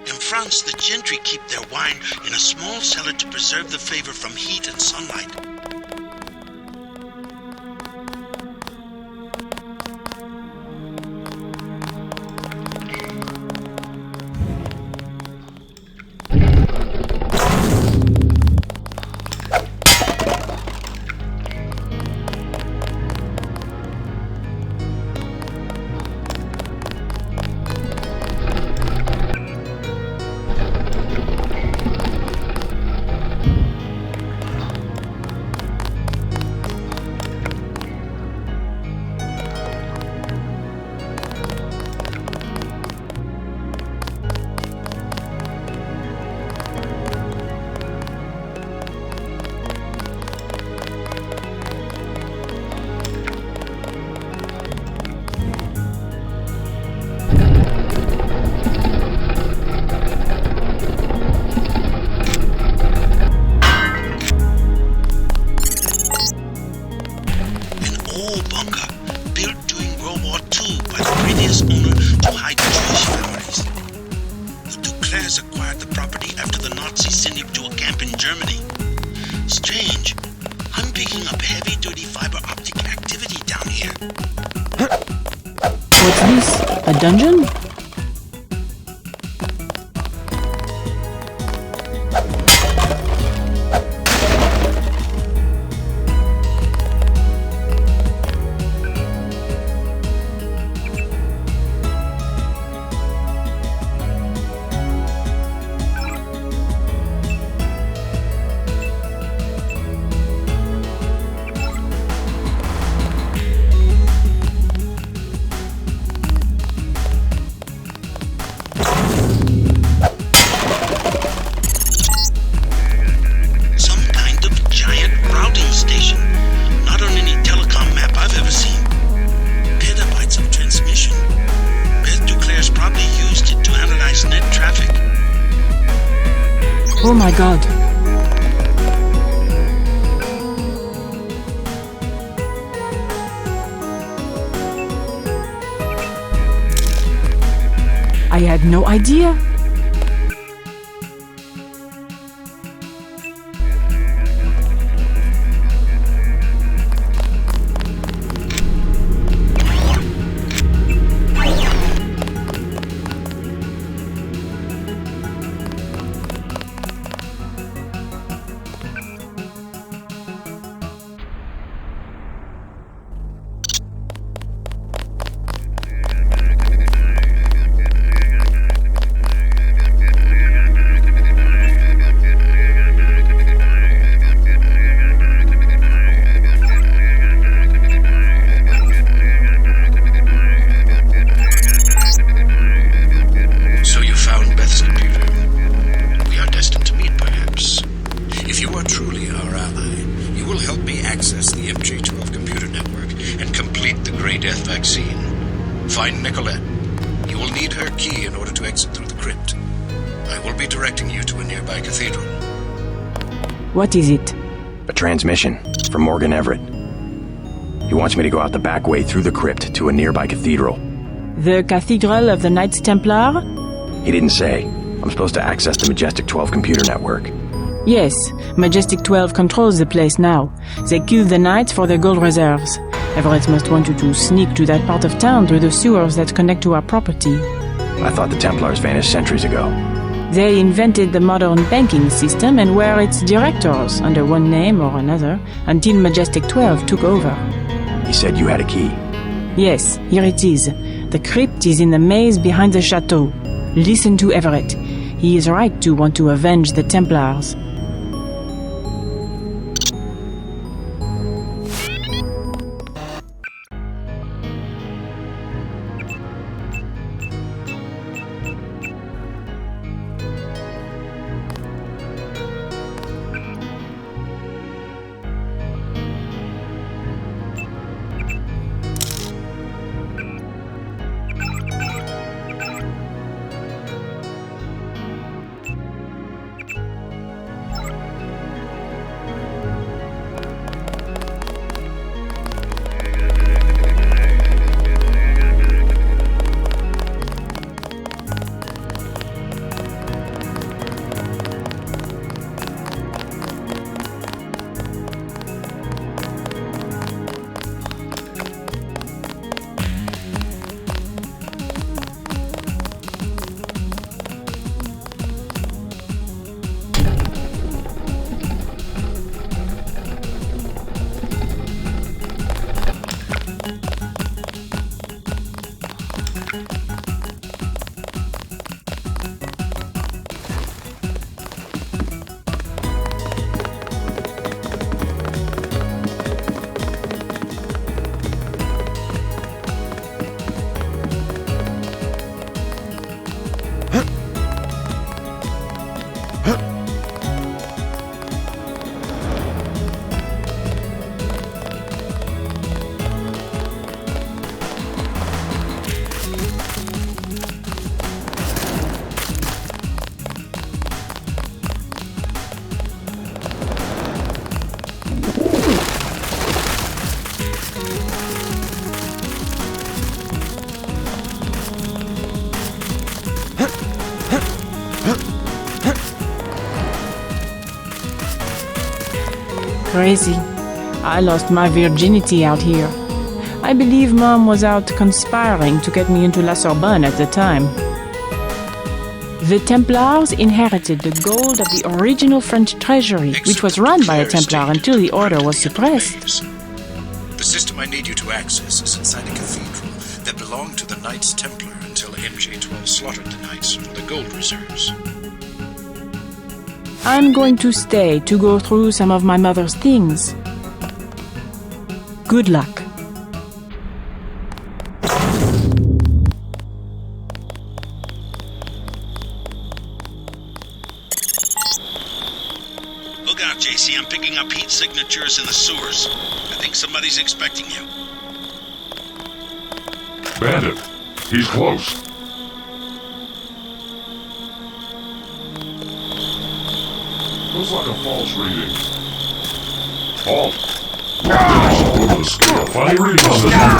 A: In France, the gentry keep their wine in a small cellar to preserve the flavor from heat and sunlight. Acquired the property after the Nazis sent him to a camp in Germany. Strange. I'm picking up heavy-duty fiber optic activity down here.
K: What's this? A dungeon? Oh my god. I had no idea.
C: Find Nicolette. You will need her key in order to exit through the crypt. I will be directing you to a nearby cathedral.
K: What is it?
C: A transmission from Morgan Everett. He wants me to go out the back way through the crypt to a nearby cathedral.
K: The Cathedral of the Knights Templar?
C: He didn't say. I'm supposed to access the Majestic 12 computer network.
K: Yes, Majestic 12 controls the place now. They kill the Knights for their gold reserves. Everett must want you to sneak to that part of town through the sewers that connect to our property.
C: I thought the Templars vanished centuries ago.
K: They invented the modern banking system and were its directors under one name or another until Majestic 12 took over.
C: He said you had a key.
K: Yes, here it is. The crypt is in the maze behind the chateau. Listen to Everett. He is right to want to avenge the Templars. crazy. I lost my virginity out here. I believe Mom was out conspiring to get me into La Sorbonne at the time. The Templars inherited the gold of the original French treasury, which was run by a Templar until the order was suppressed.
O: The system I need you to access is inside a cathedral that belonged to the Knights Templar until MJ-12 slaughtered the Knights for the gold reserves.
K: I'm going to stay to go through some of my mother's things. Good luck.
A: Look out, JC. I'm picking up heat signatures in the sewers. I think somebody's expecting you.
I: Bandit, he's close. Looks like a false reading. Halt. Look at the scale. Funny reading on this one.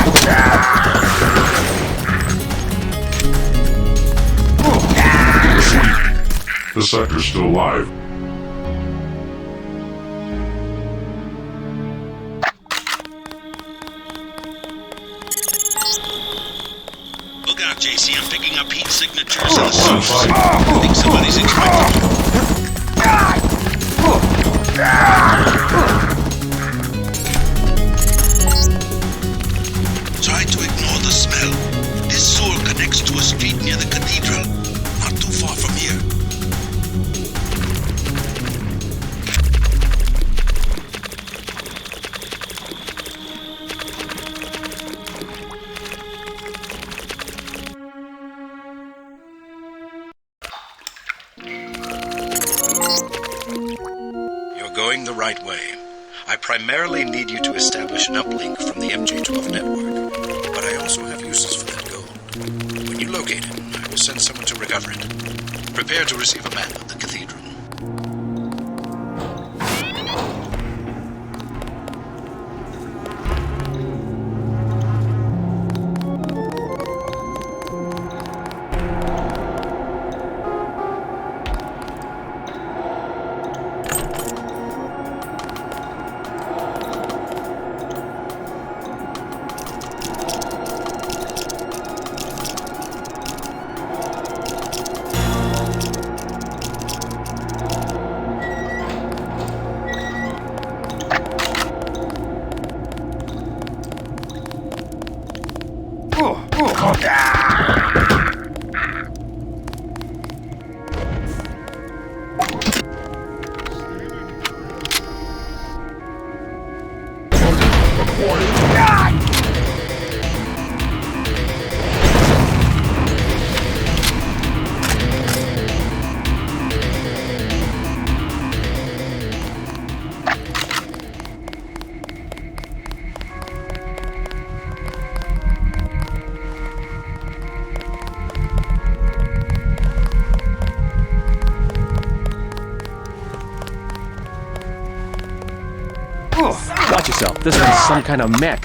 I: Sweet. The sector's still alive.
A: Look out, JC. I'm picking up heat signatures in the sewers. I think somebody's expecting you. Try to ignore the smell. This sewer connects to a street near the cathedral, not too far from here.
O: You're going the right way. I primarily need you to establish an uplink from the MJ-12 network, but I also have uses for that gold. When you locate it, I will send someone to recover it. Prepare to receive a map of the cathedral.
J: Watch yourself. This one's some kind of mech.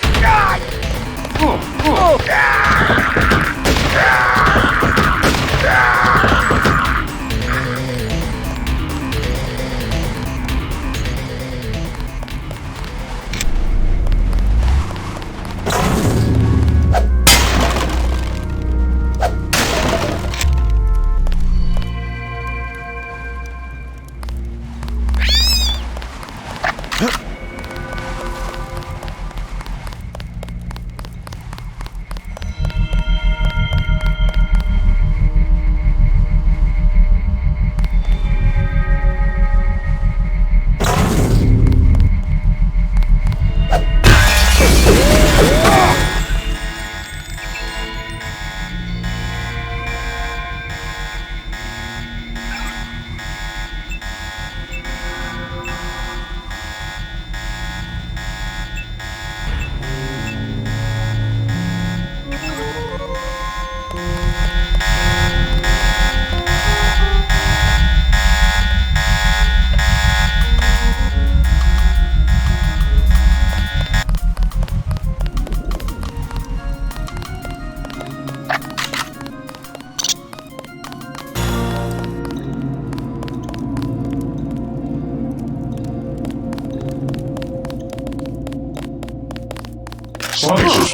I: place is...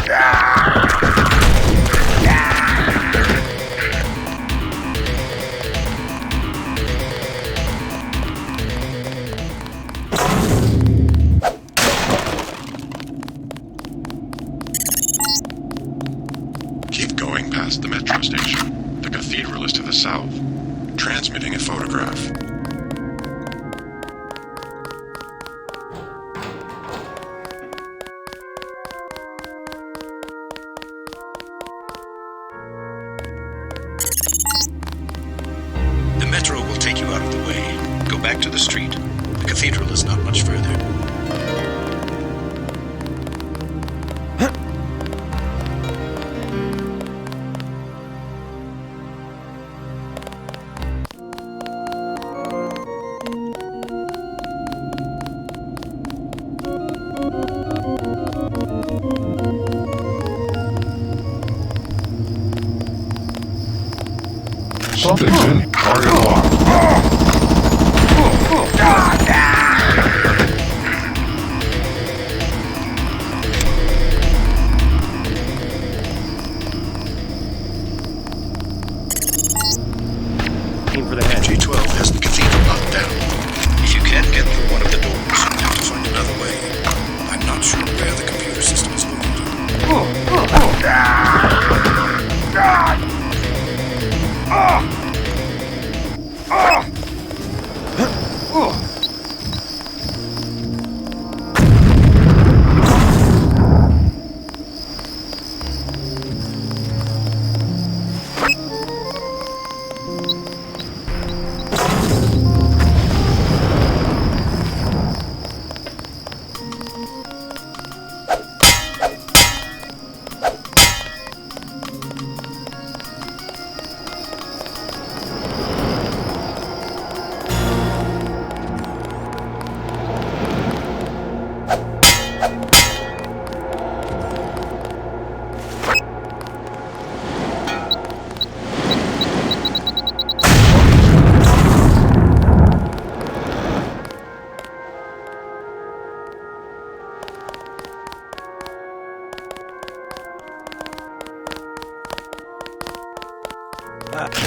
P: Keep going past the metro station. The cathedral is to the south, transmitting a photograph.
O: The metro will take you out of the way. Go back to the street. The cathedral is not much further.
I: Something's in target lock.
J: Aim for the head.
O: G12 has the cathedral locked down. If you can't get through one of the doors, you'll have to find another way. I'm not sure where the computer system is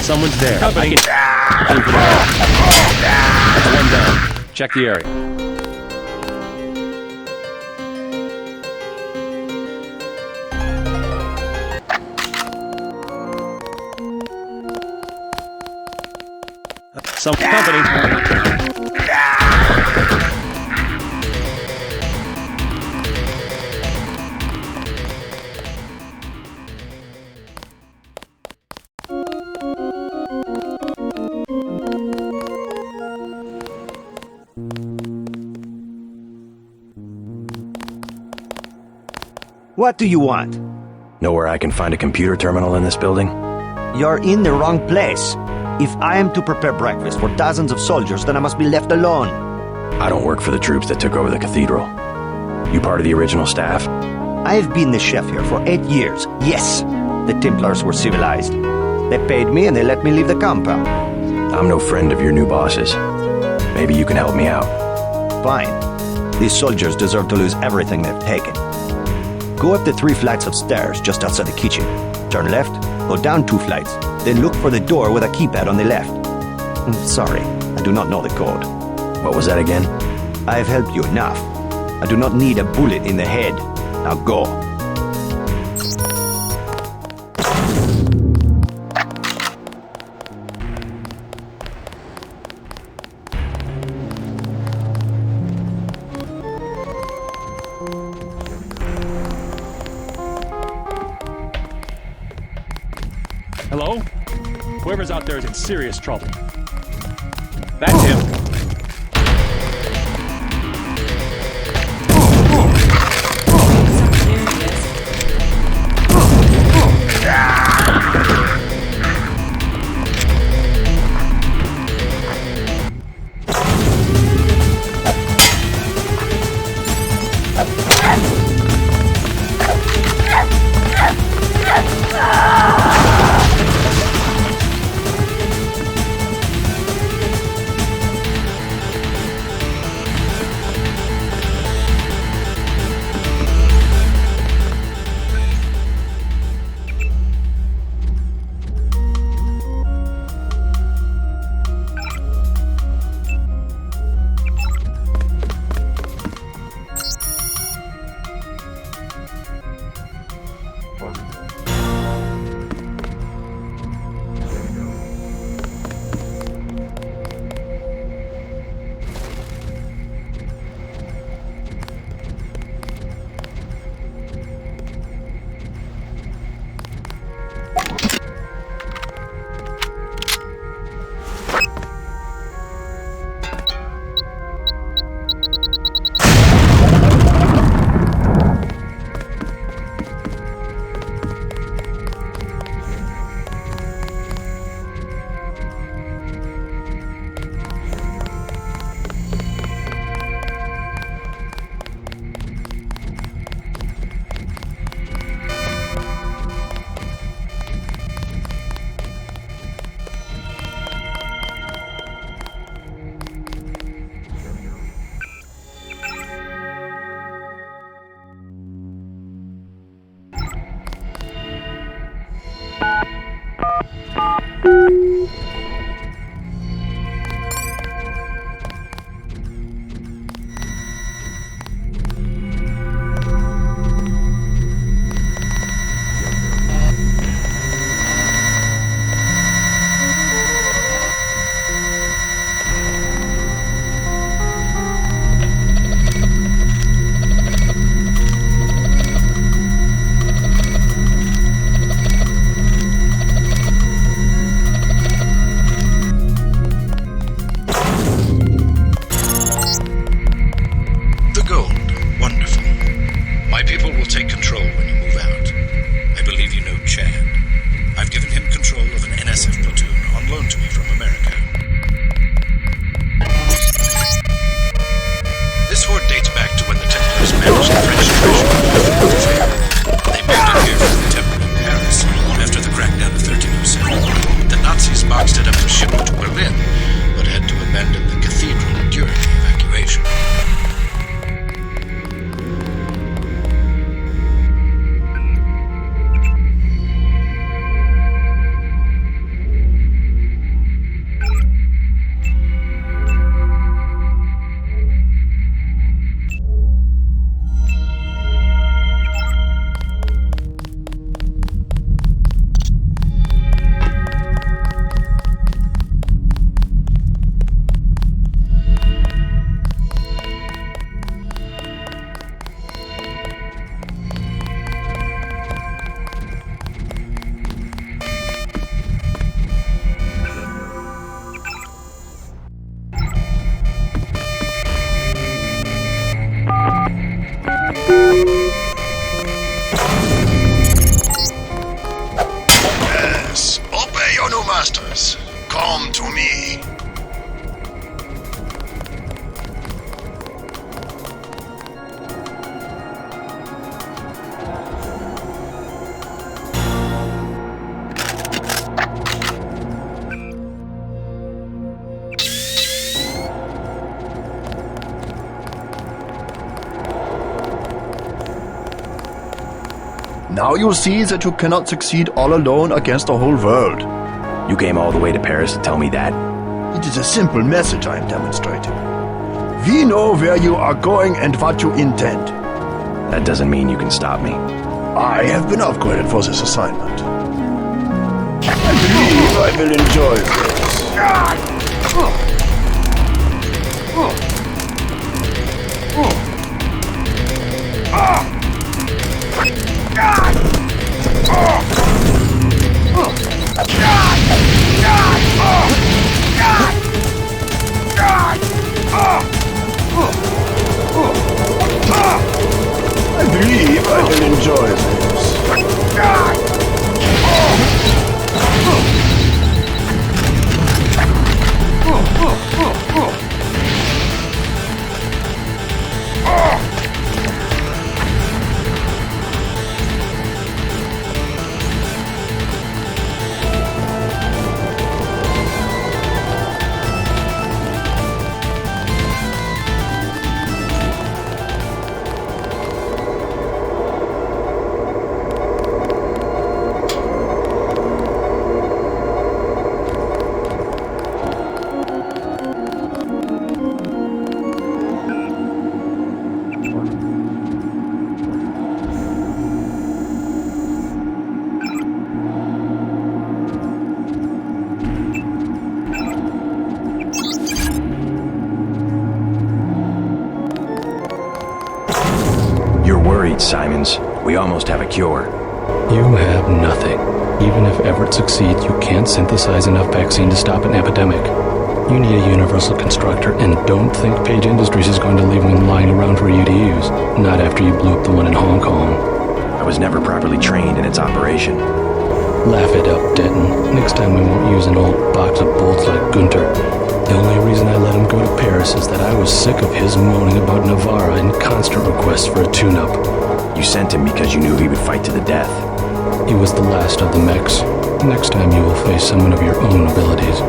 J: Someone's there. Company. Aim for the head. That's one down. Check the area. Some company.
E: What do you want?
C: Know where I can find a computer terminal in this building?
E: You're in the wrong place. If I am to prepare breakfast for dozens of soldiers, then I must be left alone.
C: I don't work for the troops that took over the cathedral. You part of the original staff?
E: I've been the chef here for 8 years. Yes, the Templars were civilized. They paid me and they let me leave the compound.
C: I'm no friend of your new bosses. Maybe you can help me out.
E: Fine. These soldiers deserve to lose everything they've taken. Go up the 3 flights of stairs just outside the kitchen. Turn left, go down 2 flights, then look for the door with a keypad on the left. Sorry, I do not know the code.
C: What was that again?
E: I have helped you enough. I do not need a bullet in the head. Now go.
J: Hello? Whoever's out there is in serious trouble. That's him.
P: masters, come to me.
Q: Now you see that you cannot succeed all alone against the whole world.
C: You came all the way to Paris to tell me that?
Q: It is a simple message I am demonstrating. We know where you are going and what you intend.
C: That doesn't mean you can stop me.
Q: I have been upgraded for this assignment. I believe I will enjoy I believe I will enjoy this.
C: You're worried, Simons. We almost have a cure.
R: You have nothing. Even if Everett succeeds, you can't synthesize enough vaccine to stop an epidemic. You need a universal constructor, and don't think Page Industries is going to leave one lying around for you to use. Not after you blew up the one in Hong Kong.
C: I was never properly trained in its operation.
R: Laugh it up, Denton. Next time we won't use an old box of bolts like Gunter. The only reason I let him go to Paris is that I was sick of his moaning about Navarra and constant requests for a tune-up.
C: You sent him because you knew he would fight to the death.
R: He was the last of the mechs. Next time you will face someone of your own abilities.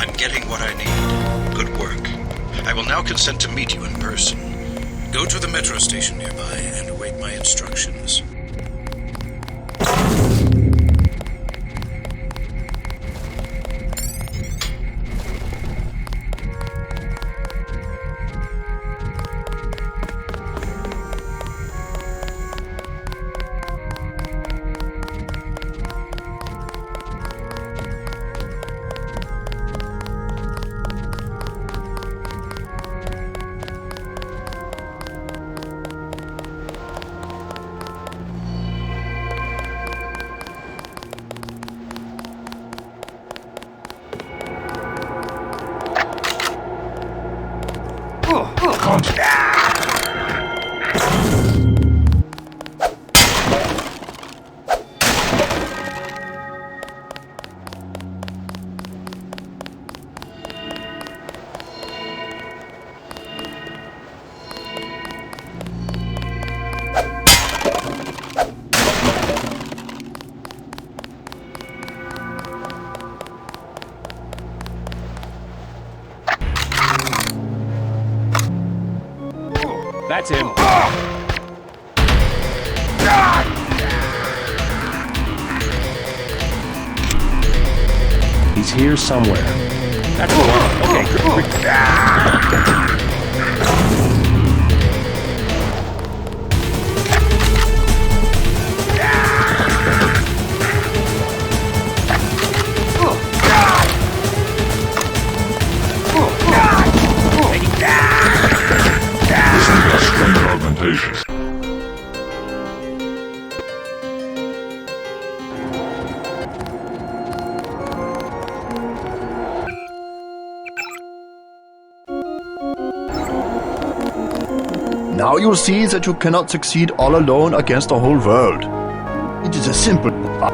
O: I'm getting what I need. Good work. I will now consent to meet you in person. Go to the metro station nearby and await my instructions.
J: That's him. He's here somewhere. That's the one. Okay.
Q: Now you see that you cannot succeed all alone against the whole world. It is a simple... I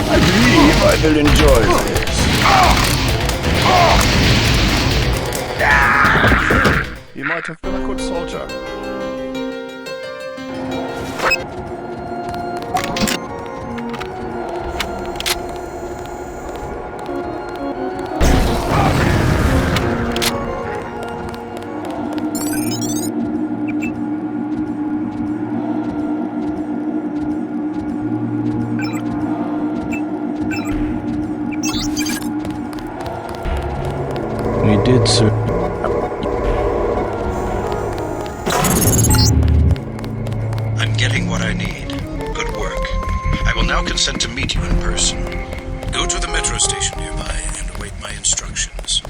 Q: believe I will enjoy this. He might have been a good soldier.
R: We did, sir.
O: I'm getting what I need. Good work. I will now consent to meet you in person. Go to the metro station nearby and await my instructions.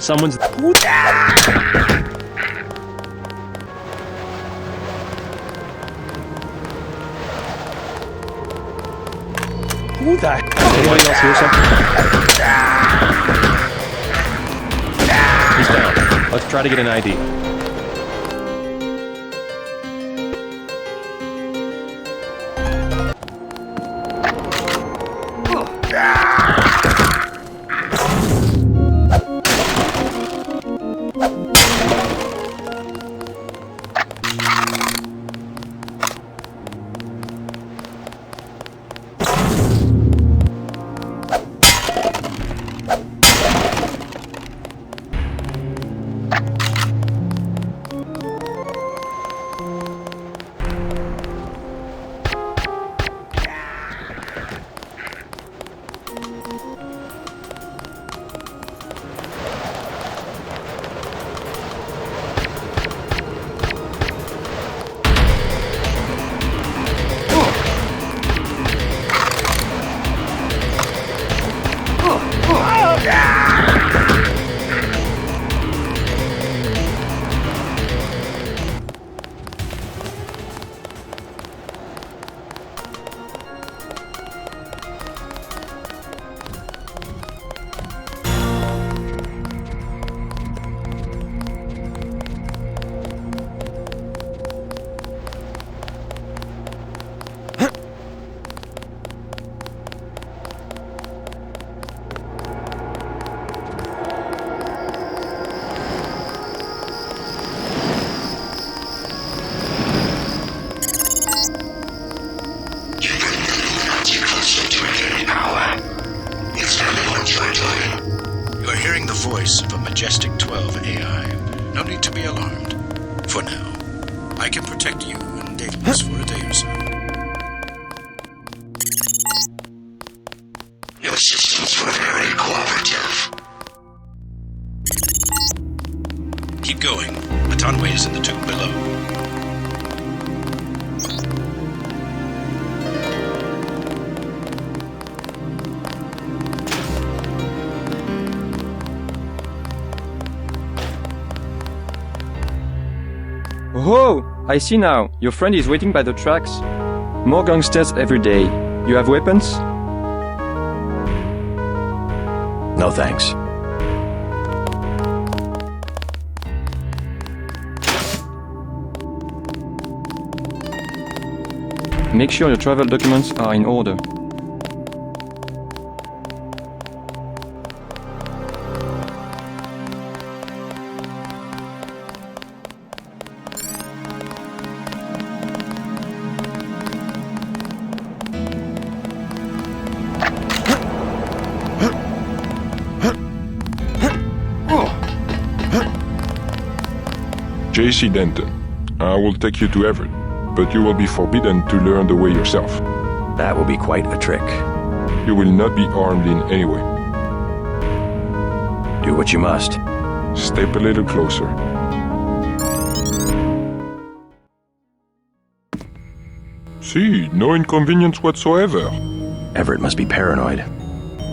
J: Someone's... Who the heck? Anybody else hear something? He's down. Let's try to get an ID.
O: Voice of a Majestic 12 AI. No need to be alarmed. For now, I can protect you and Daedalus for a day or so.
P: Your systems were very cooperative.
O: Keep going. Matonway is in the tube below.
G: Oh, I see now. Your friend is waiting by the tracks. More gangsters every day. You have weapons?
C: No thanks.
G: Make sure your travel documents are in order.
I: JC Denton, I will take you to Everett, but you will be forbidden to learn the way yourself.
C: That will be quite a trick.
I: You will not be armed in any way.
C: Do what you must.
I: Step a little closer. See, no inconvenience whatsoever.
C: Everett must be paranoid.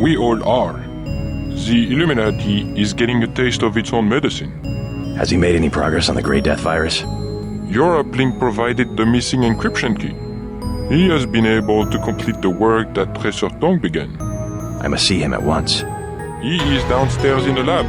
I: We all are. The Illuminati is getting a taste of its own medicine.
C: Has he made any progress on the Grey Death virus?
I: Your uplink provided the missing encryption key. He has been able to complete the work that Professor Tong began.
C: I must see him at once.
I: He is downstairs in the lab.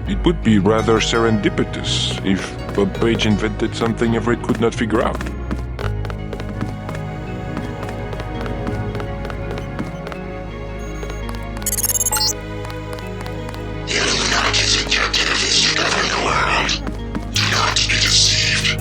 I: It would be rather serendipitous if Bob Page invented something Everett could not figure out.
P: The Illuminati's objective is to govern the world. Do not be deceived.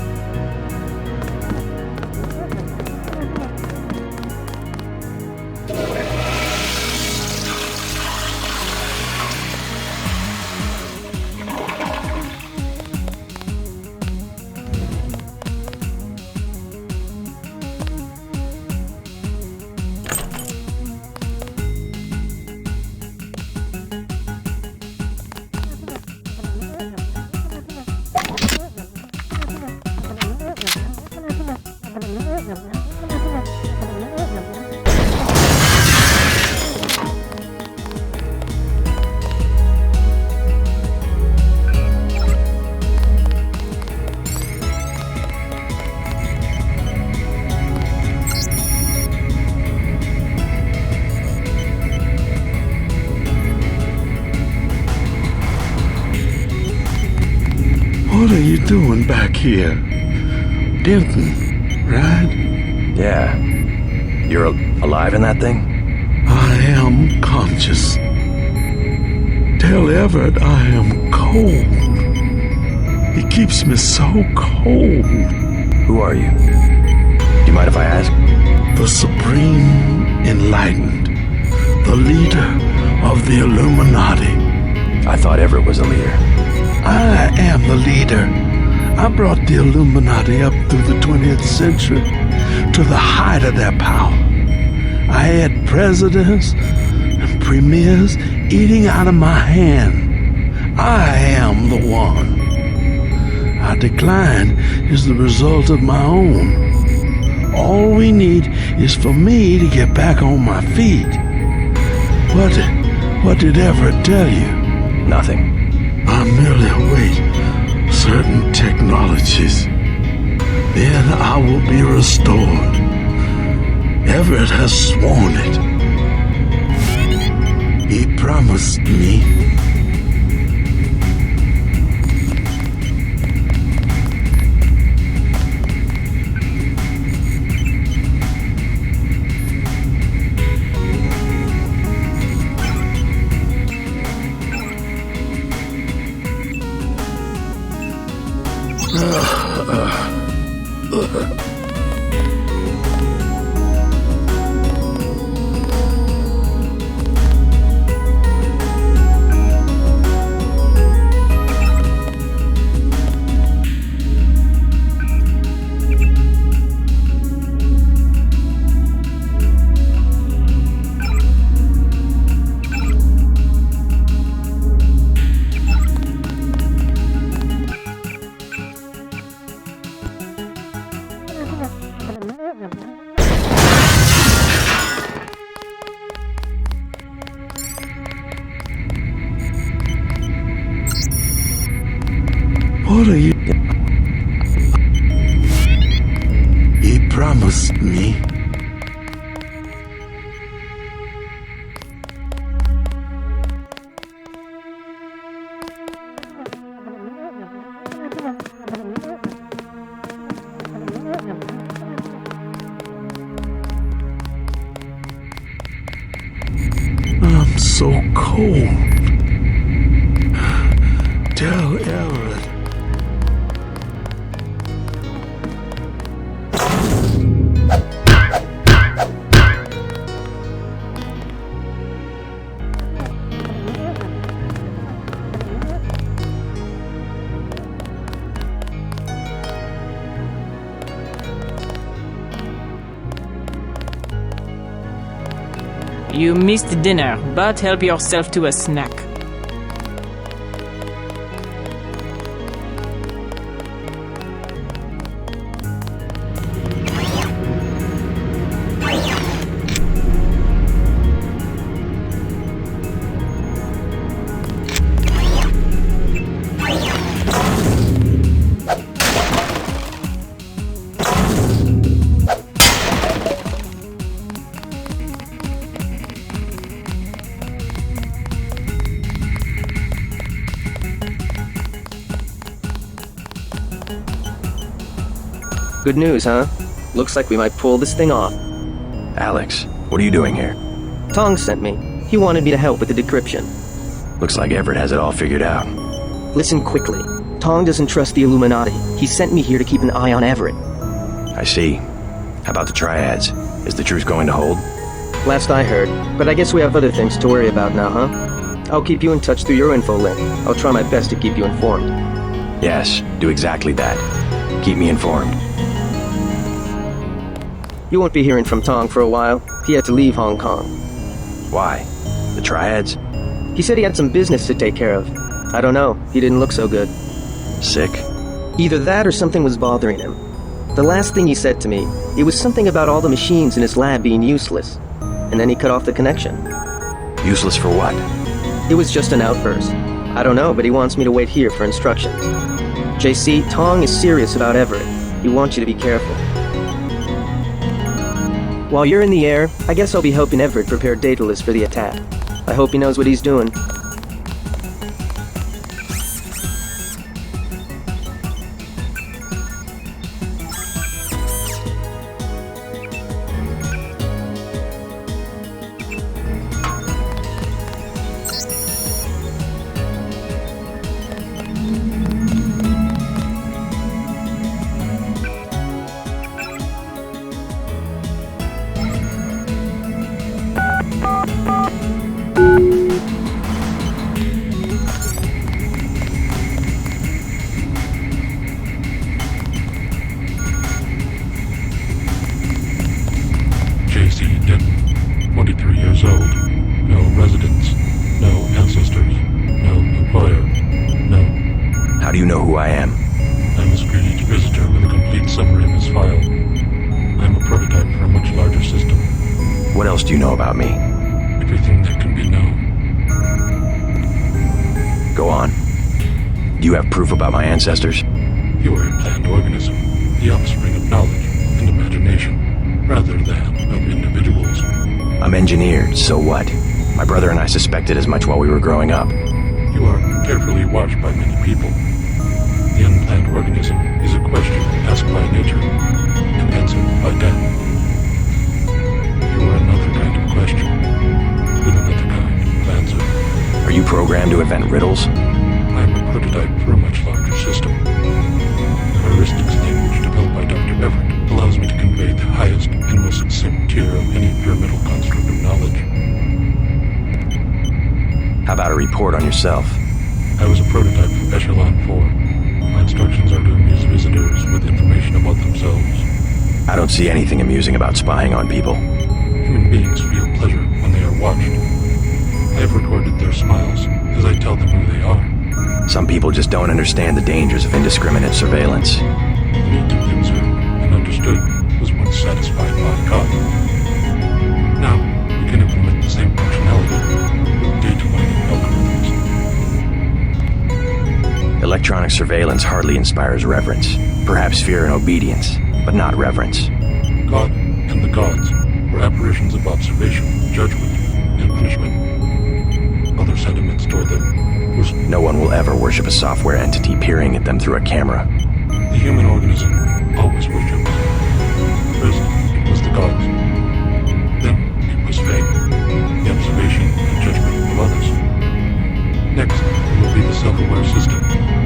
Q: What are you doing back here? Denton, right?
C: Yeah. You're alive in that thing?
Q: I am conscious. Tell Everett I am cold. He keeps me so cold.
C: Who are you? Do you mind if I ask?
Q: The Supreme Enlightened. The leader of the Illuminati.
C: I thought Everett was a leader.
Q: I am the leader. I brought the Illuminati up through the 20th century to the height of their power. I had presidents and premiers eating out of my hand. I am the one. Our decline is the result of my own. All we need is for me to get back on my feet. What did Everett tell you?
C: Nothing.
Q: I merely await certain technologies. Then I will be restored. Everett has sworn it. He promised me. What are you? He promised me. I'm so cold. Tell Everett.
K: You missed dinner, but help yourself to a snack.
S: Good news, huh? Looks like we might pull this thing off.
C: Alex, what are you doing here?
S: Tong sent me. He wanted me to help with the decryption.
C: Looks like Everett has it all figured out.
S: Listen quickly. Tong doesn't trust the Illuminati. He sent me here to keep an eye on Everett.
C: I see. How about the triads? Is the truce going to hold?
S: Last I heard, but I guess we have other things to worry about now, huh? I'll keep you in touch through your info link. I'll try my best to keep you informed.
C: Yes, do exactly that. Keep me informed.
S: You won't be hearing from Tong for a while. He had to leave Hong Kong.
C: Why? The triads?
S: He said he had some business to take care of. I don't know. He didn't look so good.
C: Sick?
S: Either that or something was bothering him. The last thing he said to me, it was something about all the machines in his lab being useless. And then he cut off the connection.
C: Useless for what?
S: It was just an outburst. I don't know, but he wants me to wait here for instructions. JC, Tong is serious about Everett. He wants you to be careful. While you're in the air, I guess I'll be helping Everett prepare Daedalus for the attack. I hope he knows what he's doing.
I: JC Denton, 23 years old, no residence, no ancestors, no employer, no...
C: How do you know who I am?
I: I'm a screened visitor with a complete summary of his file. I'm a prototype for a much larger system.
C: What else do you know about me?
I: Everything that can be known.
C: Go on. Do you have proof about my ancestors?
I: You are a planned organism, the offspring of knowledge and imagination, rather than of individuals.
C: I'm engineered, so what? My brother and I suspected as much while we were growing up.
I: You are carefully watched by many people. The unplanned organism is a question asked by nature and answered by death. You are another kind of question, with another kind of answer.
C: Are you programmed to invent riddles?
I: I am a prototype for a much larger system. The heuristics language developed by Dr. Everett allows me to convey the highest and most succinct tier of any pyramidal construct of knowledge.
C: How about a report on yourself?
I: I was a prototype for Echelon 4. My instructions are to amuse visitors with information about themselves.
C: I don't see anything amusing about spying on people.
I: Human beings feel pleasure when they are watched. I have recorded their smiles as I tell them who they are.
C: Some people just don't understand the dangers of indiscriminate surveillance.
I: The need to be observed and understood was once satisfied by God. Now, we can implement the same functionality with data mining algorithms.
C: Electronic surveillance hardly inspires reverence. Perhaps fear and obedience, but not reverence.
I: God and the gods were apparitions of observation, judgment, and punishment. Other sentiments toward them
C: No one will ever worship a software entity peering at them through a camera.
I: The human organism always worships. First, it was the gods. Then, it was fate, the observation and judgment of others. Next, it will be the self-aware system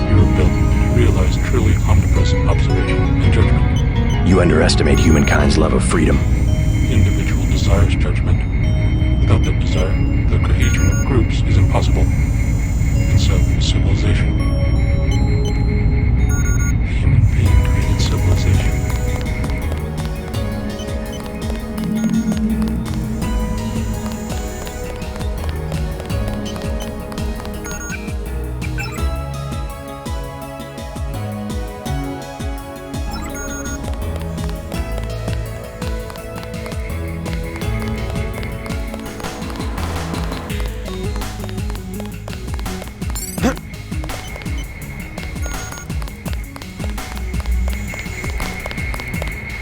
I: you have built to realize truly omnipresent observation and judgment.
C: You underestimate humankind's love of freedom.
I: The individual desires judgment. Without that desire, the cohesion of groups is impossible. And so is civilization. The human being created civilization.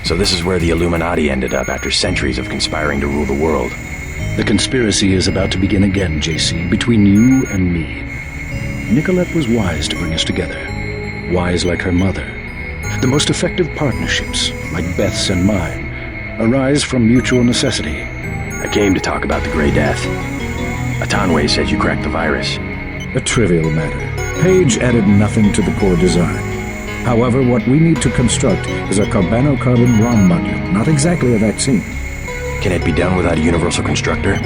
C: So this is where the Illuminati ended up after centuries of conspiring to rule the world.
R: The conspiracy is about to begin again, JC, between you and me. Nicolette was wise to bring us together. Wise like her mother. The most effective partnerships, like Beth's and mine, arise from mutual necessity.
C: I came to talk about the Grey Death. Atanwe said you cracked the virus.
R: A trivial matter. Page added nothing to the core design. However, what we need to construct is a carbon ROM module, not exactly a vaccine.
C: Can it be done without a universal constructor?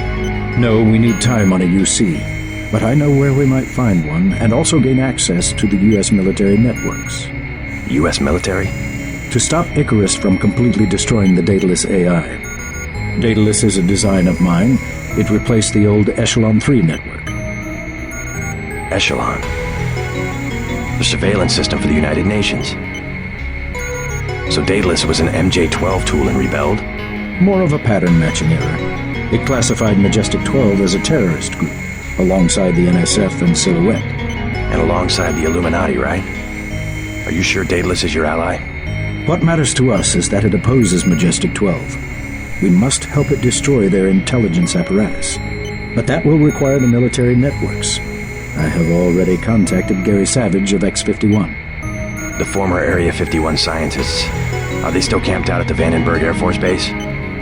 R: No, we need time on a UC. But I know where we might find one, and also gain access to the U.S. military networks.
C: U.S. military?
R: To stop Icarus from completely destroying the Daedalus AI. Daedalus is a design of mine. It replaced the old Echelon 3 network.
C: Echelon? The surveillance system for the United Nations. So Daedalus was an MJ-12 tool and rebelled?
R: More of a pattern-matching error. It classified Majestic 12 as a terrorist group, alongside the NSF and Silhouette.
C: And alongside the Illuminati, right? Are you sure Daedalus is your ally?
R: What matters to us is that it opposes Majestic 12. We must help it destroy their intelligence apparatus. But that will require the military networks. I have already contacted Gary Savage of X-51.
C: The former Area 51 scientists, are they still camped out at the Vandenberg Air Force Base?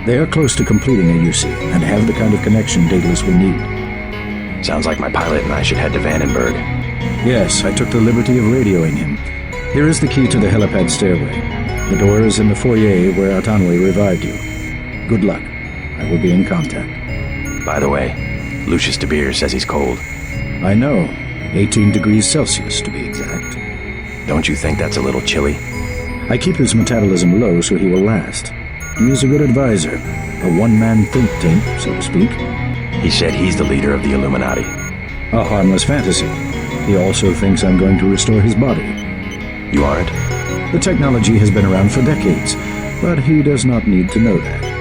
R: They are close to completing a UC and have the kind of connection Daedalus will need.
C: Sounds like my pilot and I should head to Vandenberg.
R: Yes, I took the liberty of radioing him. Here is the key to the helipad stairway. The door is in the foyer where Atanwe revived you. Good luck. I will be in contact.
C: By the way, Lucius de Beers says he's cold.
R: I know. 18 degrees Celsius, to be exact.
C: Don't you think that's a little chilly?
R: I keep his metabolism low so he will last. He is a good advisor. A one-man think tank, so to speak.
C: He said he's the leader of the Illuminati.
R: A harmless fantasy. He also thinks I'm going to restore his body.
C: You aren't?
R: The technology has been around for decades, but he does not need to know that.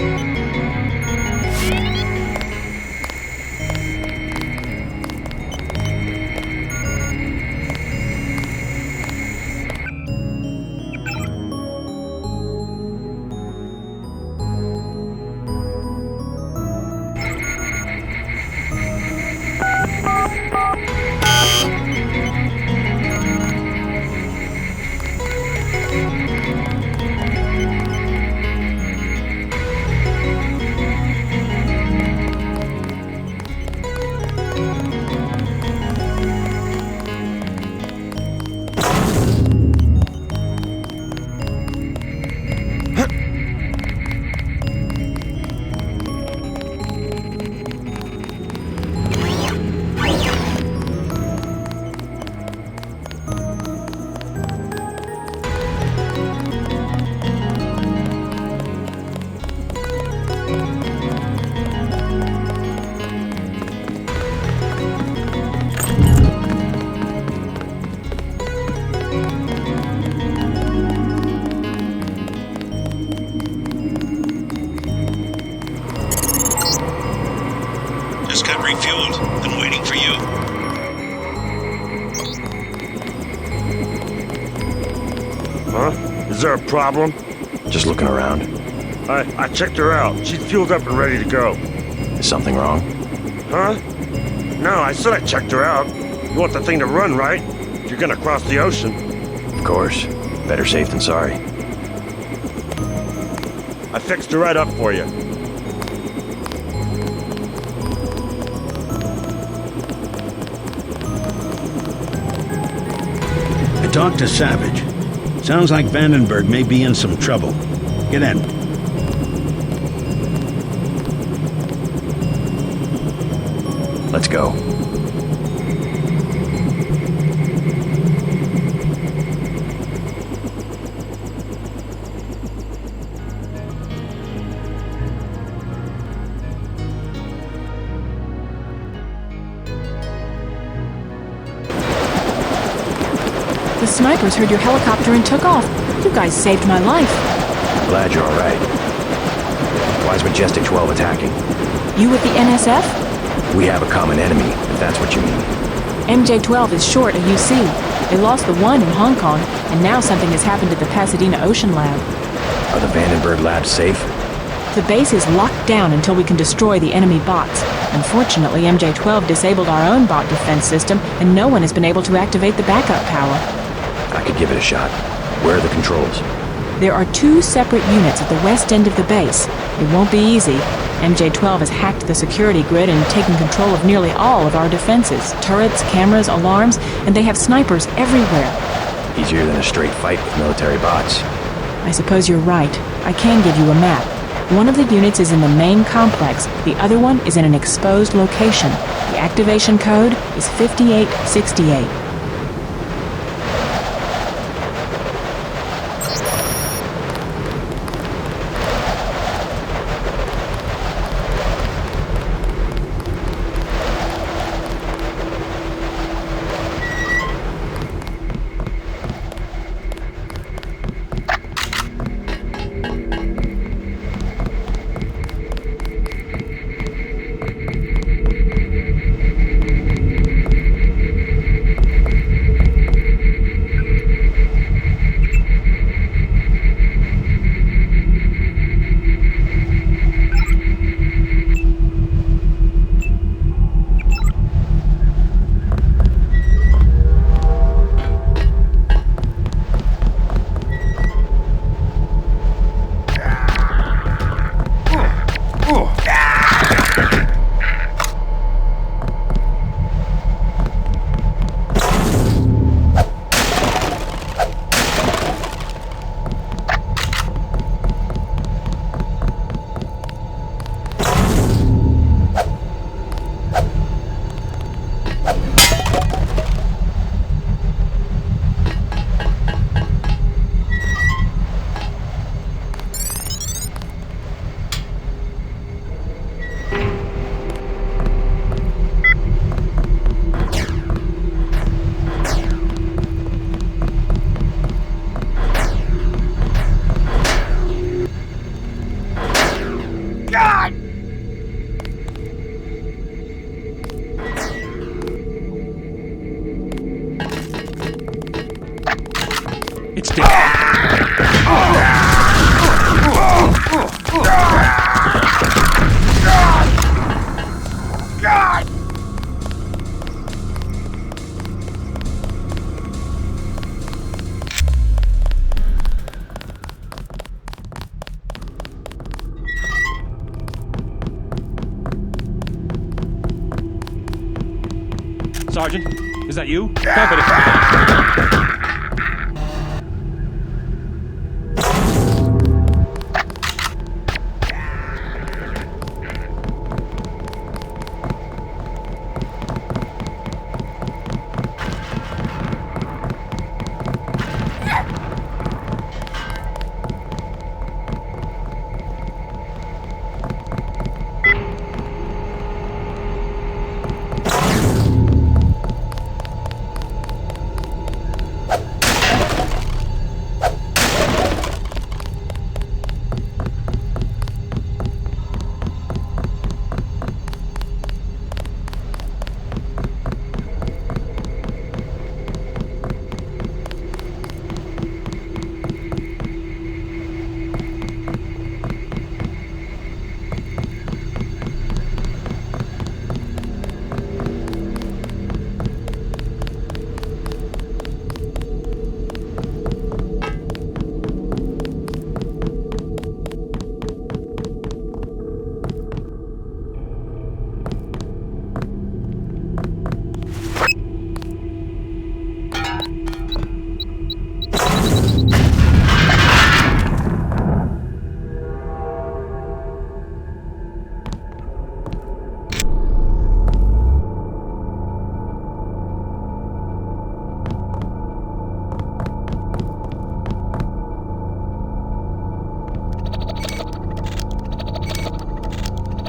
A: Just got refueled. Been waiting for you.
N: Huh? Is there a problem?
C: Just looking around.
N: I checked her out. She's fueled up and ready to go.
C: Is something wrong?
N: Huh? No, I said I checked her out. You want the thing to run, right? If you're gonna cross the ocean.
C: Of course. Better safe than sorry.
N: I fixed her right up for you.
Q: I talked to Savage. Sounds like Vandenberg may be in some trouble. Get in.
C: Let's go.
K: The snipers heard your helicopter and took off. You guys saved my life.
C: Glad you're alright. Why's Majestic 12 attacking?
K: You with the NSF?
C: We have a common enemy, if that's what you mean.
K: MJ-12 is short a UC. They lost the one in Hong Kong, and now something has happened at the Pasadena Ocean Lab.
C: Are the Vandenberg labs safe?
K: The base is locked down until we can destroy the enemy bots. Unfortunately, MJ-12 disabled our own bot defense system, and no one has been able to activate the backup power.
C: I could give it a shot. Where are the controls?
K: There are 2 separate units at the west end of the base. It won't be easy. MJ-12 has hacked the security grid and taken control of nearly all of our defenses. Turrets, cameras, alarms, and they have snipers everywhere.
C: Easier than a straight fight with military bots.
K: I suppose you're right. I can give you a map. One of the units is in the main complex. The other one is in an exposed location. The activation code is 5868.
J: It's dead. Sergeant, is that you? Copy.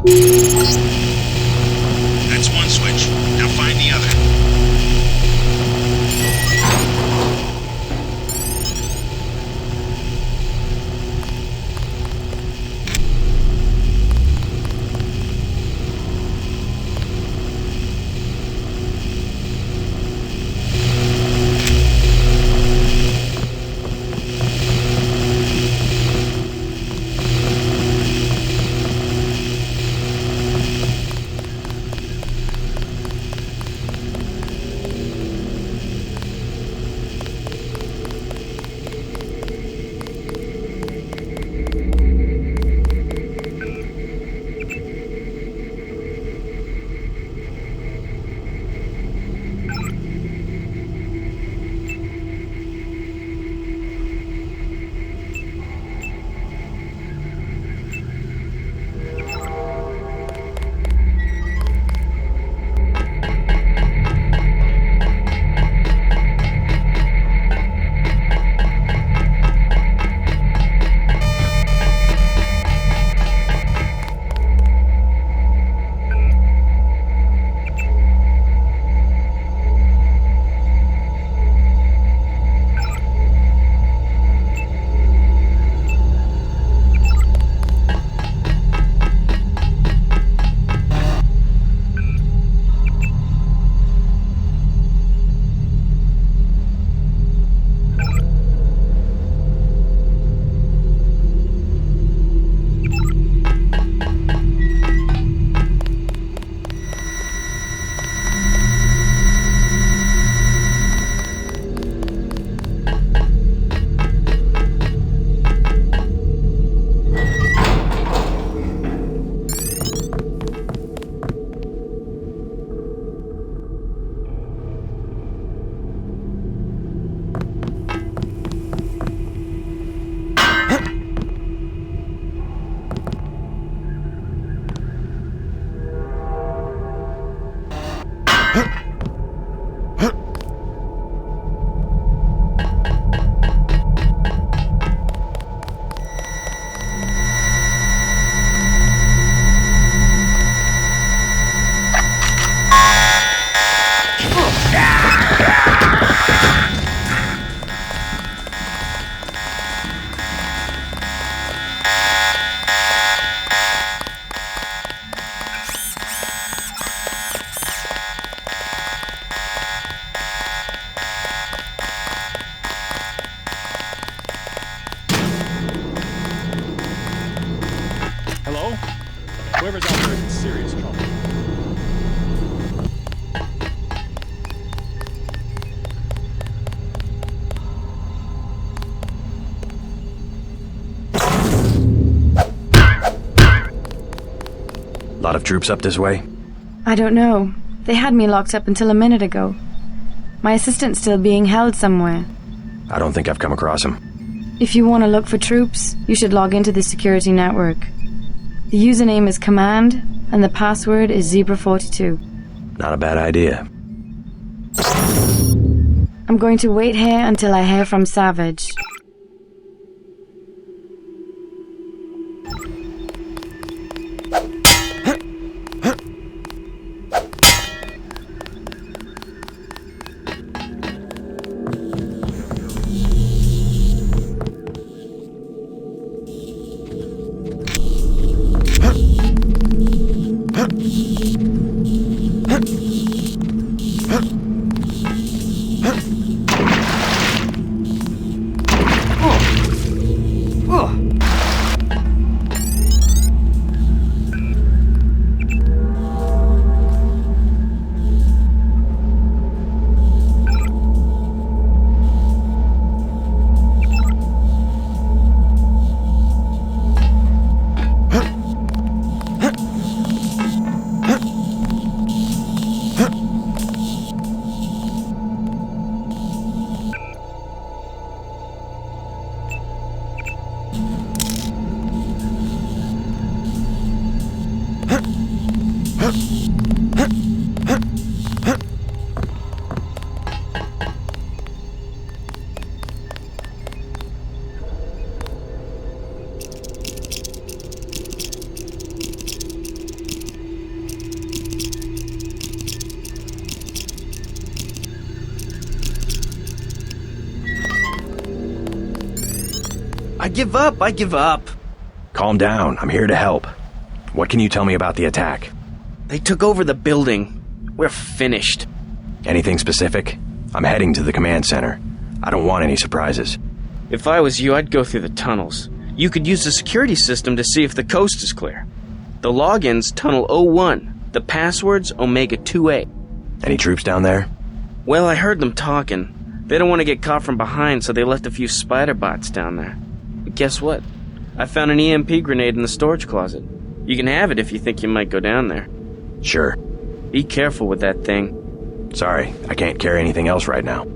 A: That's one switch. Now find the other.
J: Whoever's out there is in serious trouble.
C: Lot of troops up this way?
T: I don't know. They had me locked up until a minute ago. My assistant's still being held somewhere.
C: I don't think I've come across him.
T: If you want to look for troops, you should log into the security network. The username is Command, and the password is Zebra42.
C: Not a bad idea.
T: I'm going to wait here until I hear from Savage.
S: I give up.
C: Calm down. I'm here to help. What can you tell me about the attack?
S: They took over the building. We're finished.
C: Anything specific? I'm heading to the command center. I don't want any surprises.
S: If I was you, I'd go through the tunnels. You could use the security system to see if the coast is clear. The login's Tunnel 01. The password's Omega 2A.
C: Any troops down there?
S: Well, I heard them talking. They don't want to get caught from behind, so they left a few spider bots down there. But guess what? I found an EMP grenade in the storage closet. You can have it if you think you might go down there.
C: Sure.
S: Be careful with that thing.
C: Sorry, I can't carry anything else right now.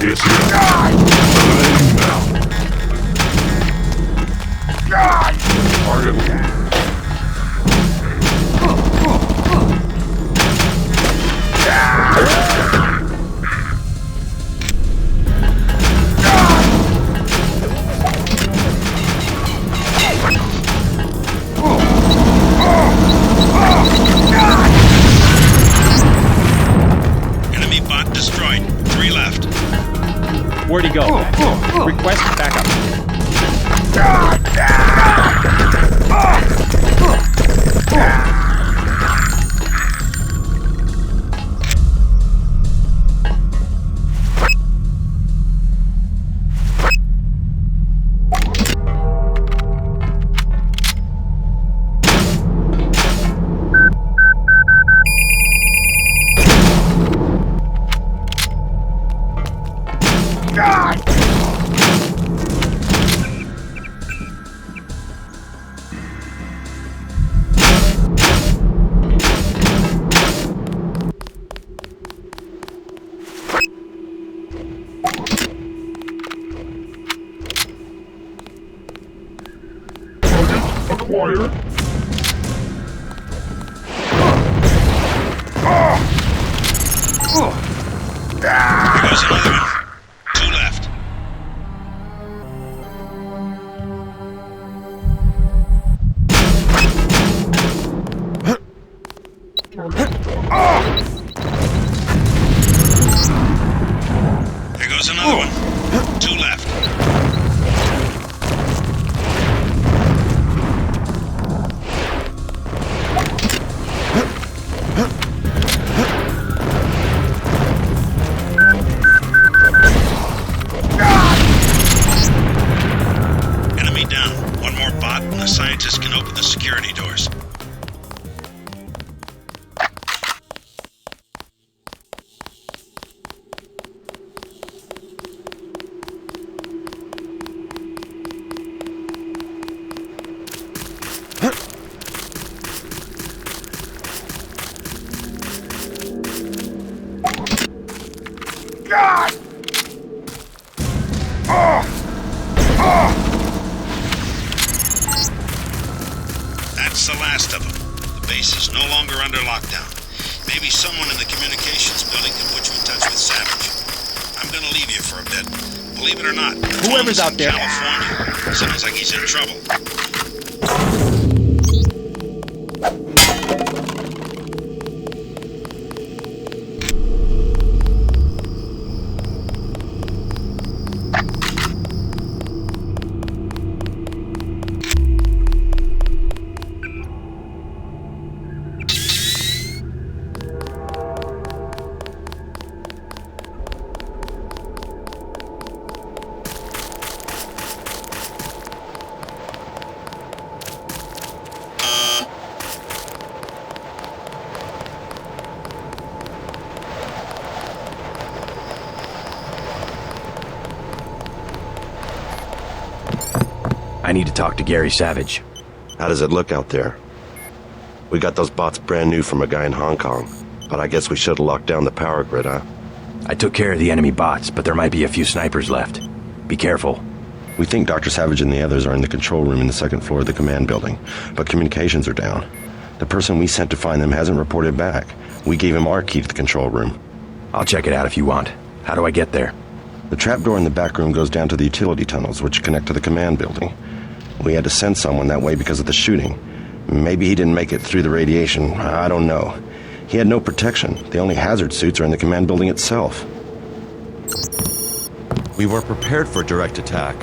I: It's time now. Target.
A: Enemy bot destroyed. 3 left.
J: Where'd he go? Request backup.
I: Acquired.
A: Here goes another one. 2 left. Here goes another one. 2 left. Enemy down. One more bot and the scientists can open the security doors. That's the last of them. The base is no longer under lockdown. Maybe someone in the communications building can put you in touch with Savage. I'm gonna leave you for a bit. Believe it or not,
S: Whoever's out there.
A: California sounds like he's in trouble.
C: I need to talk to Gary Savage.
N: How does it look out there? We got those bots brand new from a guy in Hong Kong, but I guess we should have locked down the power grid, huh?
C: I took care of the enemy bots, but there might be a few snipers left. Be careful.
N: We think Dr. Savage and the others are in the control room in the second floor of the command building, but communications are down. The person we sent to find them hasn't reported back. We gave him our key to the control room.
C: I'll check it out if you want. How do I get there?
N: The trapdoor in the back room goes down to the utility tunnels, which connect to the command building. We had to send someone that way because of the shooting. Maybe he didn't make it through the radiation. I don't know. He had no protection. The only hazard suits are in the command building itself.
U: We were prepared for direct attack.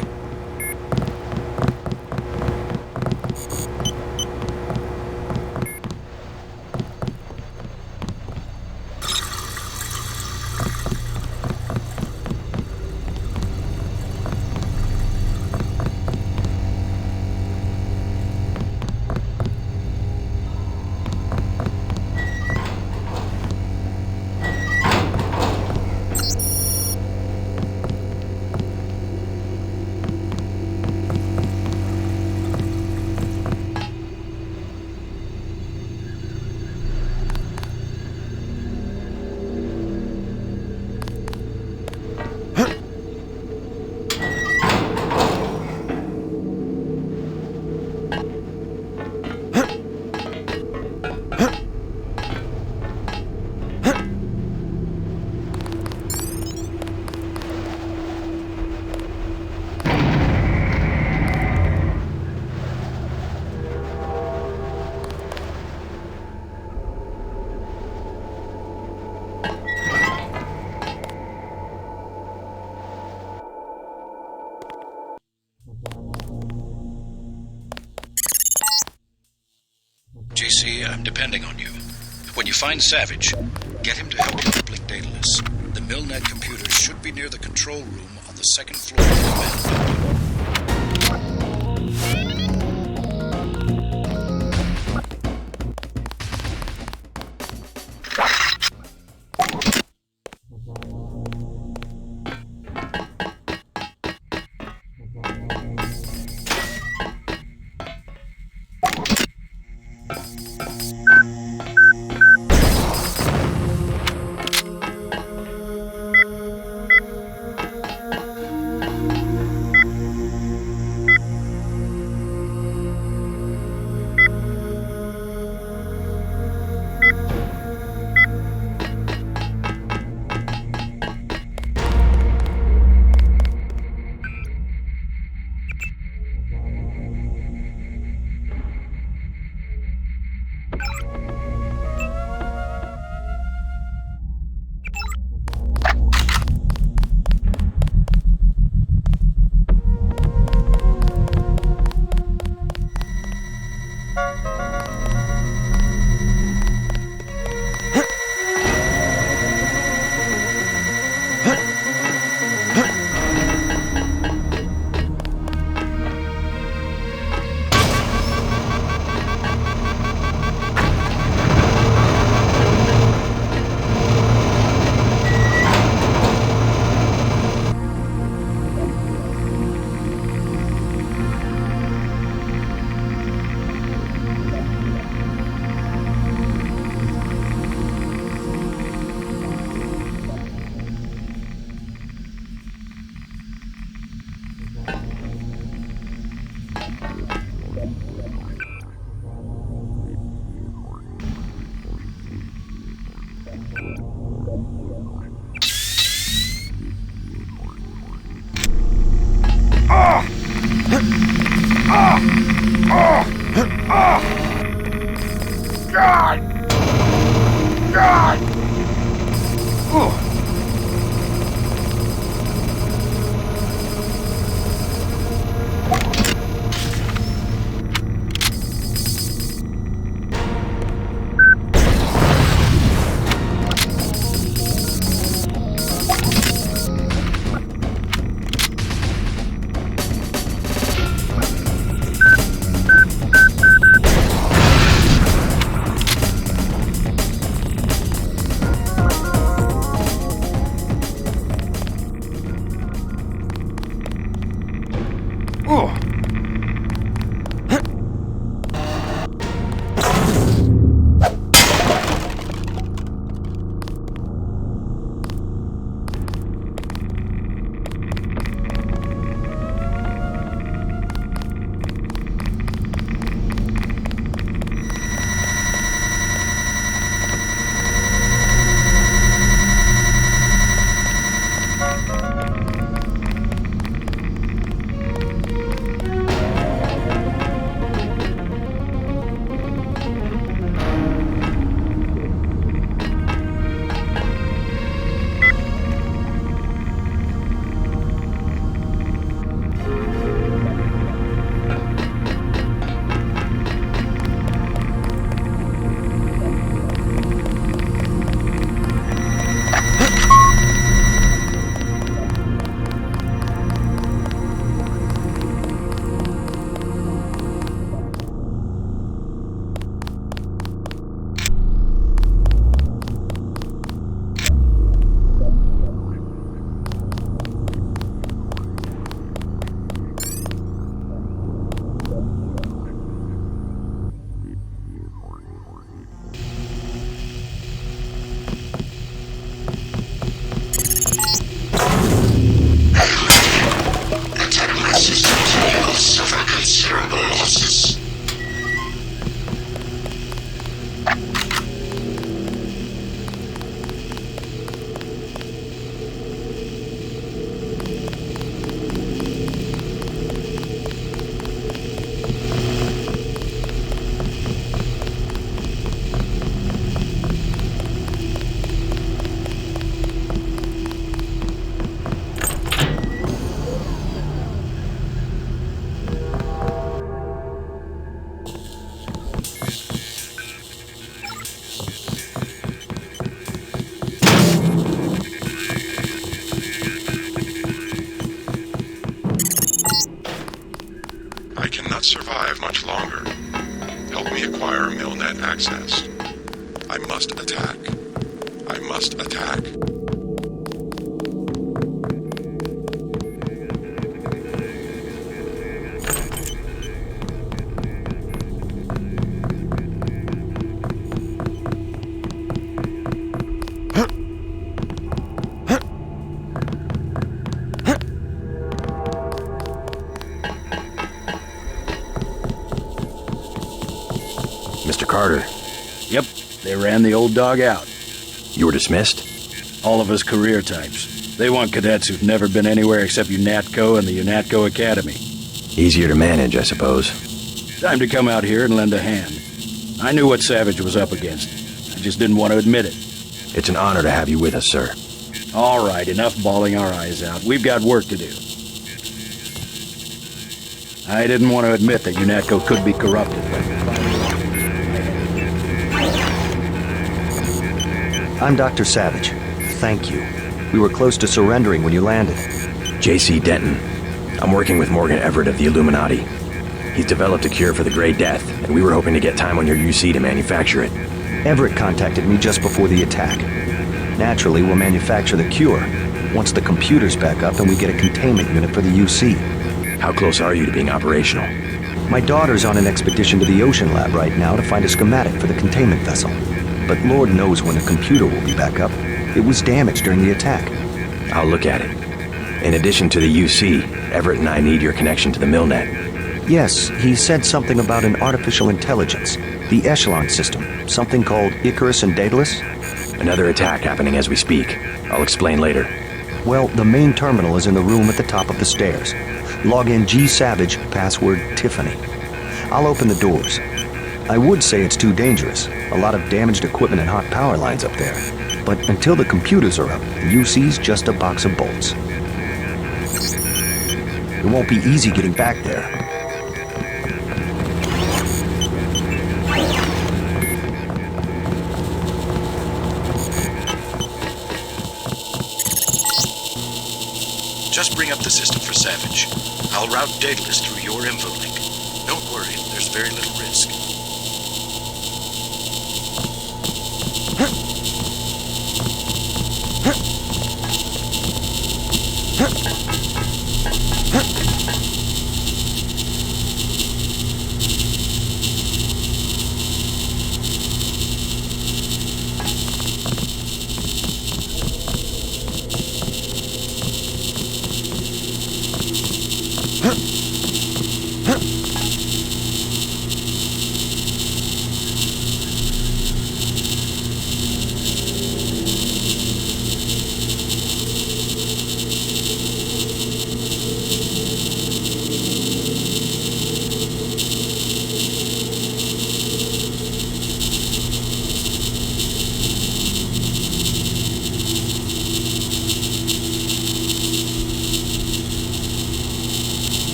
O: JC, I'm depending on you. When you find Savage, get him to help you uplink Daedalus. The Milnet computers should be near the control room on the second floor of the command building.
P: not survive much longer. Help me acquire Milnet access. I must attack. I must attack.
C: Mr. Carter.
D: Yep, they ran the old dog out.
C: You were dismissed?
D: All of us career types. They want cadets who've never been anywhere except UNATCO and the UNATCO Academy.
C: Easier to manage, I suppose.
D: Time to come out here and lend a hand. I knew what Savage was up against. I just didn't want to admit it.
C: It's an honor to have you with us, sir.
D: All right, enough bawling our eyes out. We've got work to do. I didn't want to admit that UNATCO could be corrupted.
E: I'm Dr. Savage. Thank you. We were close to surrendering when you landed.
C: J.C. Denton. I'm working with Morgan Everett of the Illuminati. He's developed a cure for the Grey Death, and we were hoping to get time on your UC to manufacture it.
E: Everett contacted me just before the attack. Naturally, we'll manufacture the cure once the computer's back up and we get a containment unit for the UC.
C: How close are you to being operational?
E: My daughter's on an expedition to the Ocean Lab right now to find a schematic for the containment vessel. But Lord knows when the computer will be back up. It was damaged during the attack.
C: I'll look at it. In addition to the UC, Everett and I need your connection to the Milnet.
E: Yes, he said something about an artificial intelligence. The Echelon system. Something called Icarus and Daedalus.
C: Another attack happening as we speak. I'll explain later.
E: Well, the main terminal is in the room at the top of the stairs. Log in G Savage, password Tiffany. I'll open the doors. I would say it's too dangerous. A lot of damaged equipment and hot power lines up there. But until the computers are up, the UC's just a box of bolts. It won't be easy getting back there.
O: Just bring up the system for Savage. I'll route Daedalus through your info link. Don't worry, there's very little risk.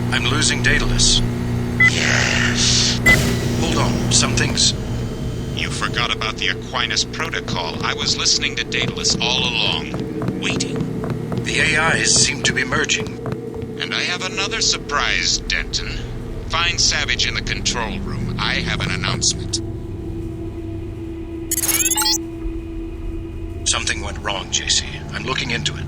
O: I'm losing Daedalus. Yes. Hold on, something's...
A: You forgot about the Aquinas Protocol. I was listening to Daedalus all along, waiting.
O: The AIs seem to be merging.
A: And I have another surprise, Denton. Find Savage in the control room. I have an announcement.
O: Something went wrong, JC. I'm looking into it.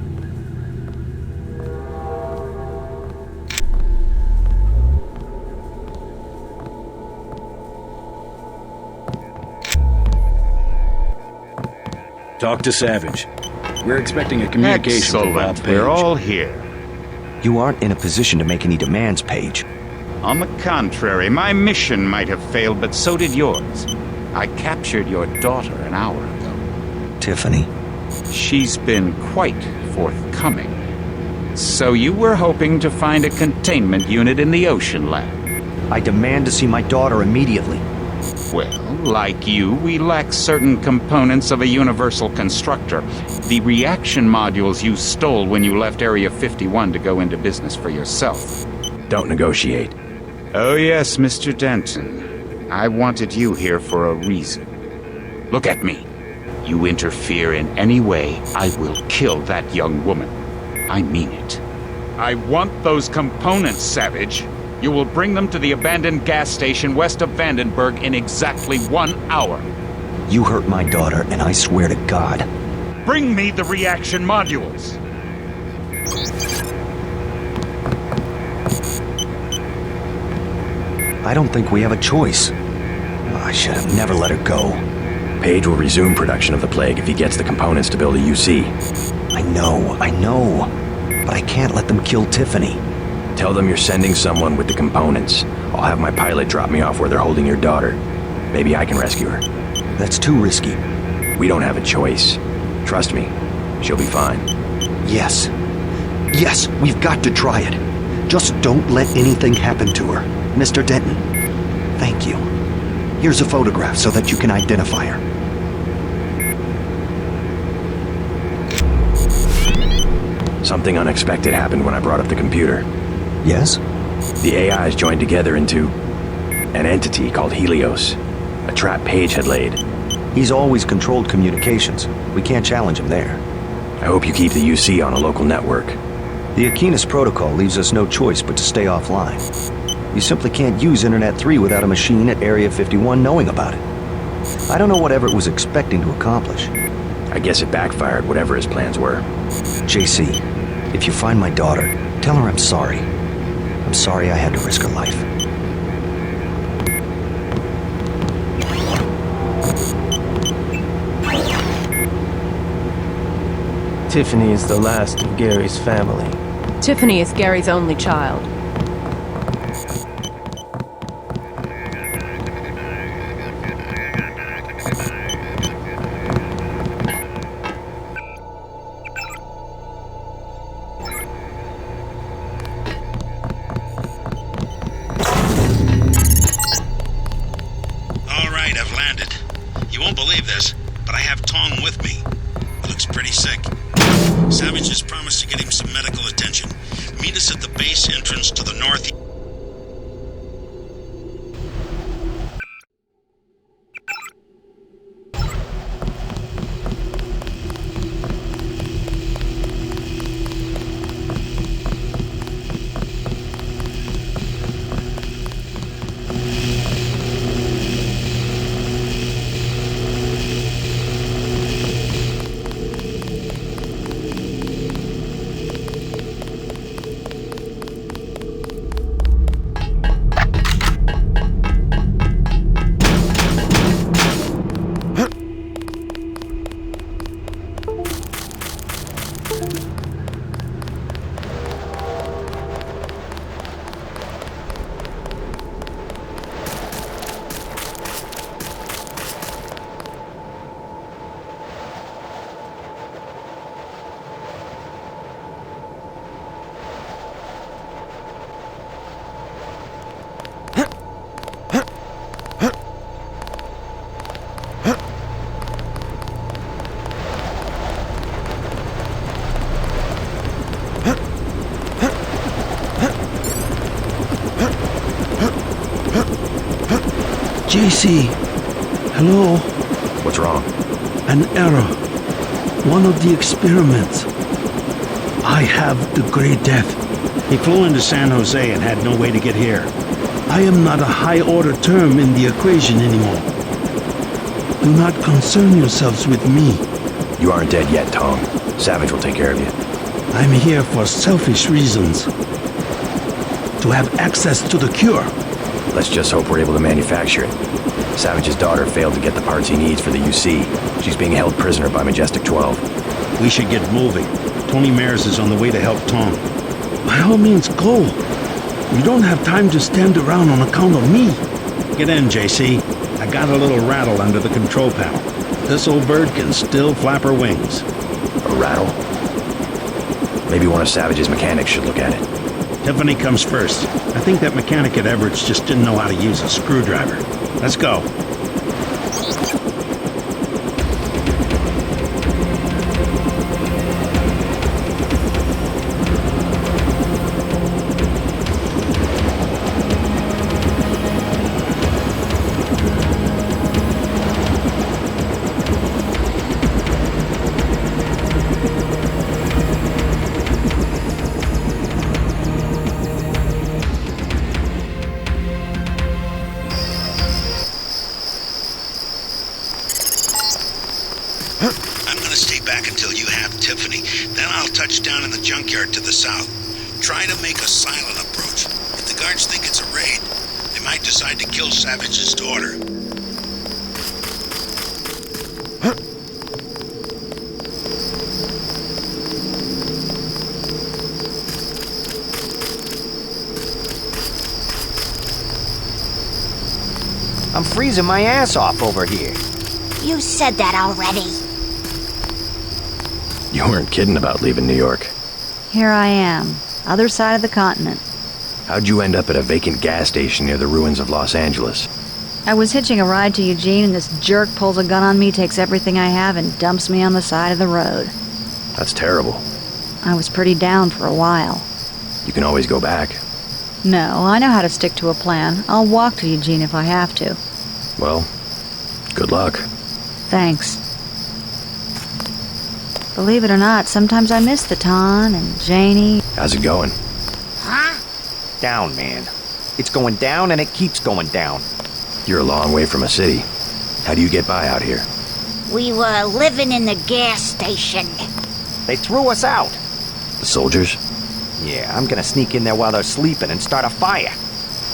D: Talk to Savage. We're expecting a communication from Bob
L: Excellent.
D: Page.
L: We're all here.
E: You aren't in a position to make any demands, Page.
L: On the contrary, my mission might have failed, but so did yours. I captured your daughter an hour ago.
E: Tiffany.
L: She's been quite forthcoming. So you were hoping to find a containment unit in the Ocean Lab?
E: I demand to see my daughter immediately.
L: Well, like you, we lack certain components of a universal constructor. The reaction modules you stole when you left Area 51 to go into business for yourself.
C: Don't negotiate.
L: Oh yes, Mr. Denton. I wanted you here for a reason. Look at me. You interfere in any way, I will kill that young woman. I mean it. I want those components, Savage. You will bring them to the abandoned gas station west of Vandenberg in exactly 1 hour.
E: You hurt my daughter, and I swear to God.
L: Bring me the reaction modules.
E: I don't think we have a choice. I should have never let her go.
C: Page will resume production of the Plague if he gets the components to build a UC.
E: I know. But I can't let them kill Tiffany.
C: Tell them you're sending someone with the components. I'll have my pilot drop me off where they're holding your daughter. Maybe I can rescue her.
E: That's too risky.
C: We don't have a choice. Trust me, she'll be fine.
E: Yes, we've got to try it. Just don't let anything happen to her. Mr. Denton, thank you. Here's a photograph so that you can identify her.
C: Something unexpected happened when I brought up the computer.
E: Yes?
C: The AIs joined together into an entity called Helios. A trap Page had laid.
E: He's always controlled communications. We can't challenge him there.
C: I hope you keep the UC on a local network.
E: The Aquinas Protocol leaves us no choice but to stay offline. You simply can't use Internet 3 without a machine at Area 51 knowing about it. I don't know what Everett was expecting to accomplish.
C: I guess it backfired, whatever his plans were.
E: JC, if you find my daughter, tell her I'm sorry. I'm sorry I had to risk her life.
F: Tiffany is the last of Gary's family.
B: Tiffany is Gary's only child.
A: Savage has promised to get him some medical attention. Meet us at the base entrance to the north.
Q: JC. Hello?
C: What's wrong?
Q: An error. One of the experiments. I have the Grey Death.
M: He flew into San Jose and had no way to get here.
Q: I am not a high-order term in the equation anymore. Do not concern yourselves with me.
C: You aren't dead yet, Tom. Savage will take care of you.
Q: I'm here for selfish reasons. To have access to the cure.
C: Let's just hope we're able to manufacture it. Savage's daughter failed to get the parts he needs for the UC. She's being held prisoner by Majestic 12.
M: We should get moving. Tony Mares is on the way to help Tom.
Q: By all means, go. You don't have time to stand around on account of me.
M: Get in, JC. I got a little rattle under the control panel. This old bird can still flap her wings.
C: A rattle? Maybe one of Savage's mechanics should look at it.
M: Tiffany comes first. I think that mechanic at Everett's just didn't know how to use a screwdriver. Let's go.
A: Down in the junkyard to the south. Try to make a silent approach. If the guards think it's a raid, they might decide to kill Savage's daughter.
E: I'm freezing my ass off over here.
H: You said that already.
C: You weren't kidding about leaving New York.
T: Here I am, other side of the continent.
C: How'd you end up at a vacant gas station near the ruins of Los Angeles?
T: I was hitching a ride to Eugene and this jerk pulls a gun on me, takes everything I have, and dumps me on the side of the road.
C: That's terrible.
T: I was pretty down for a while.
C: You can always go back.
T: No, I know how to stick to a plan. I'll walk to Eugene if I have to.
C: Well, good luck.
T: Thanks. Believe it or not, sometimes I miss the Ton and Janie.
C: How's it going?
H: Huh?
E: Down, man. It's going down and it keeps going down.
C: You're a long way from a city. How do you get by out here?
H: We were living in the gas station.
E: They threw us out.
C: The soldiers?
E: Yeah, I'm gonna sneak in there while they're sleeping and start a fire.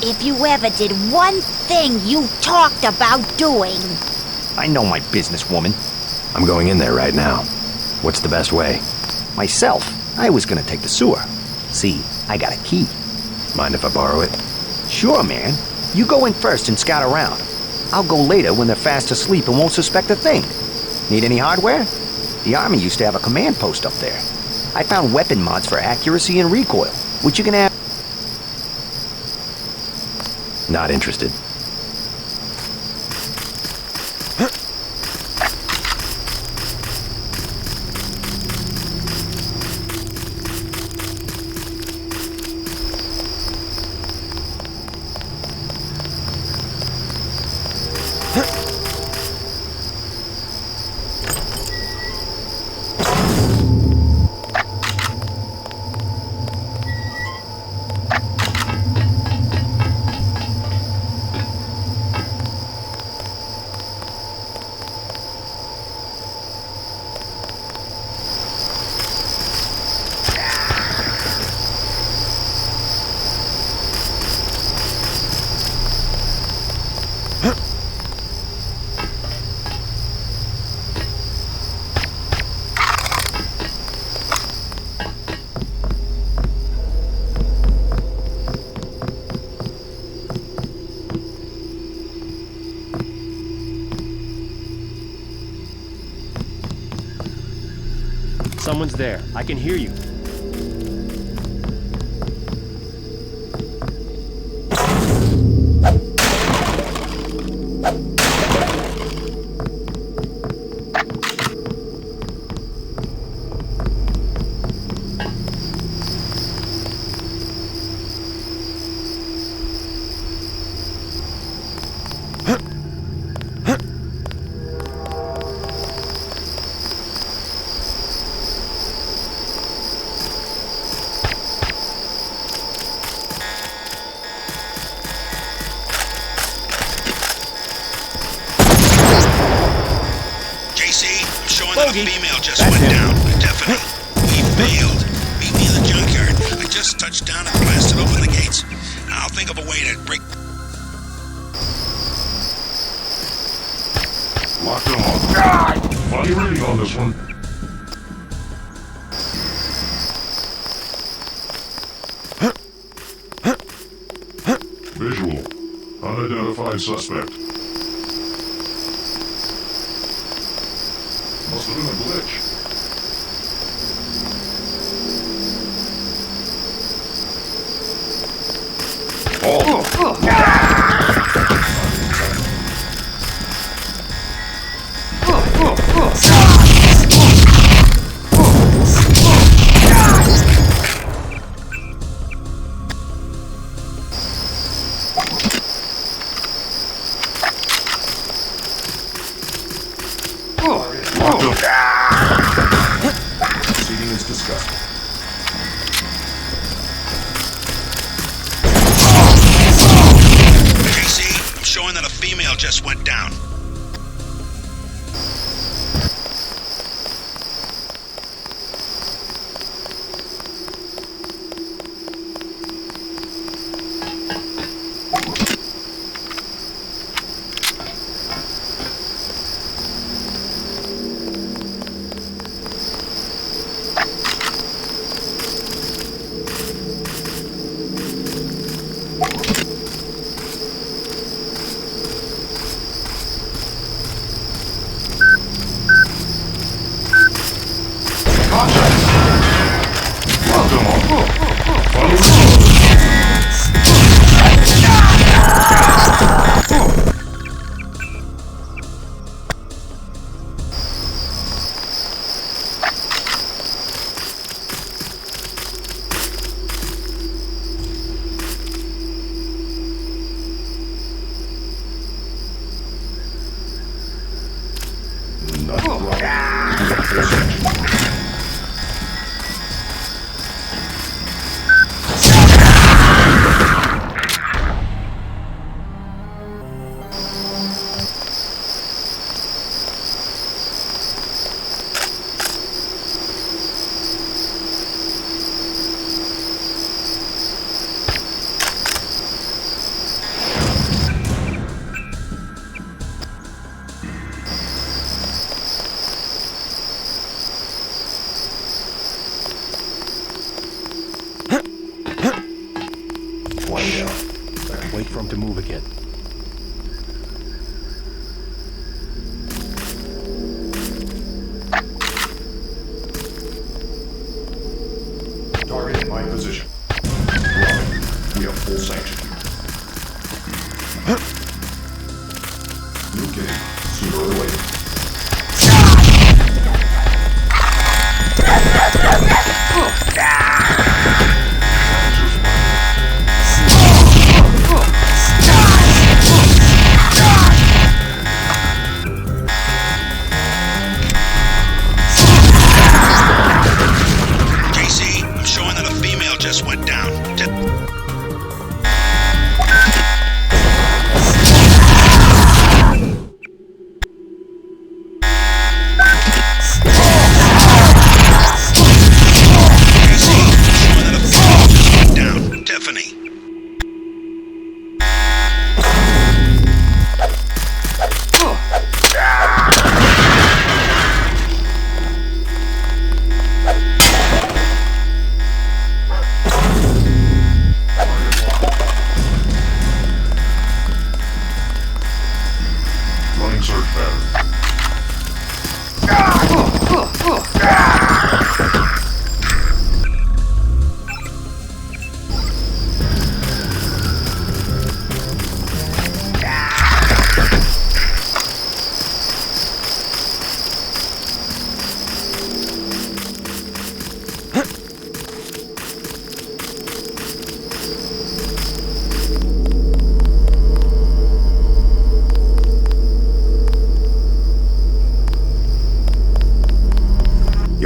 H: If you ever did one thing you talked about doing.
E: I know my business, woman.
C: I'm going in there right now. What's the best way?
E: Myself. I was gonna take the sewer. See, I got a key.
C: Mind if I borrow it?
E: Sure, man. You go in first and scout around. I'll go later when they're fast asleep and won't suspect a thing. Need any hardware? The Army used to have a command post up there. I found weapon mods for accuracy and recoil, which you can have.
C: Not interested.
J: Someone's there. I can hear you.
C: Huh?
A: Another female just went down. Definitely. We failed. Meet me in the junkyard. I just touched down and blasted open the gates. I'll think of a way to break...
I: Lock them on. Body ready on this one. Visual. Unidentified suspect. Must have been a glitch. Proceeding is discussed.
A: JC, I'm showing that a female just went down.
C: Wait for him to move again.
I: Target in my position. Robin, we have full sanction. New game, sooner or later.
A: Just went down.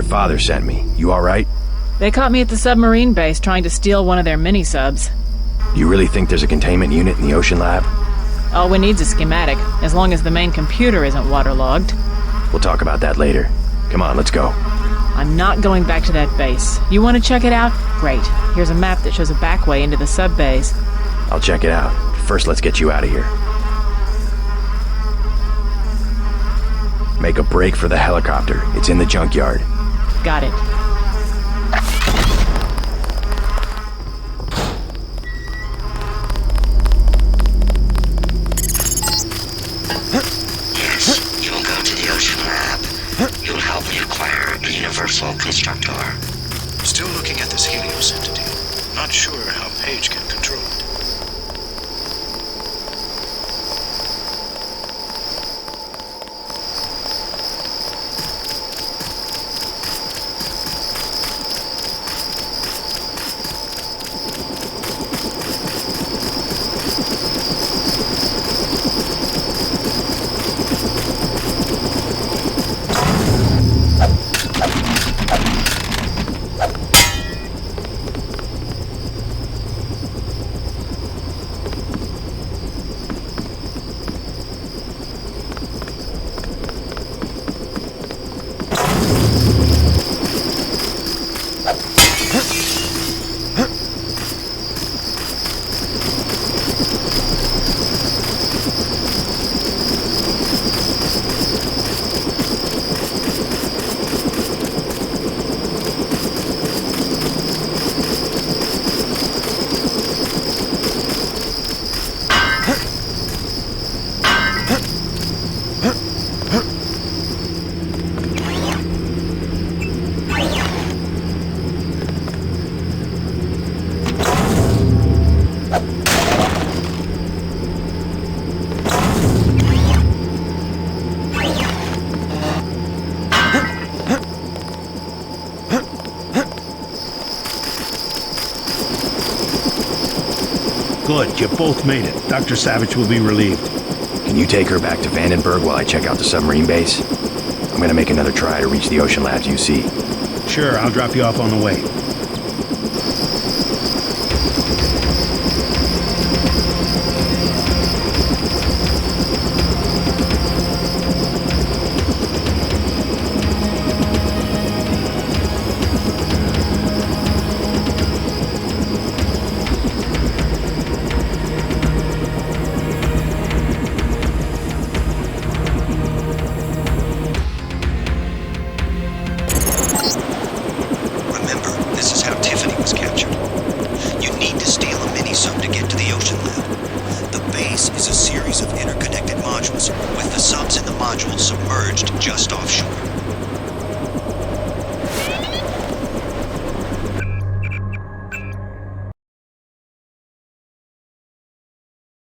C: Father sent me. You alright?
G: They caught me at the submarine base trying to steal one of their mini-subs.
C: You really think there's a containment unit in the ocean lab?
G: All we need's a schematic, as long as the main computer isn't waterlogged.
C: We'll talk about that later. Come on, let's go.
G: I'm not going back to that base. You want to check it out? Great. Here's a map that shows a back way into the sub-base.
C: I'll check it out. First, let's get you out of here. Make a break for the helicopter. It's in the junkyard.
G: Got it.
R: Yes, you will go to the Ocean Lab. You'll help me acquire a universal constructor.
O: Still looking at this Helios entity. Not sure how Paige can control it.
M: Good, you both made it. Dr. Savage will be relieved.
C: Can you take her back to Vandenberg while I check out the submarine base? I'm gonna make another try to reach the Ocean Labs UC.
M: Sure, I'll drop you off on the way.
O: With the subs in the module submerged just offshore.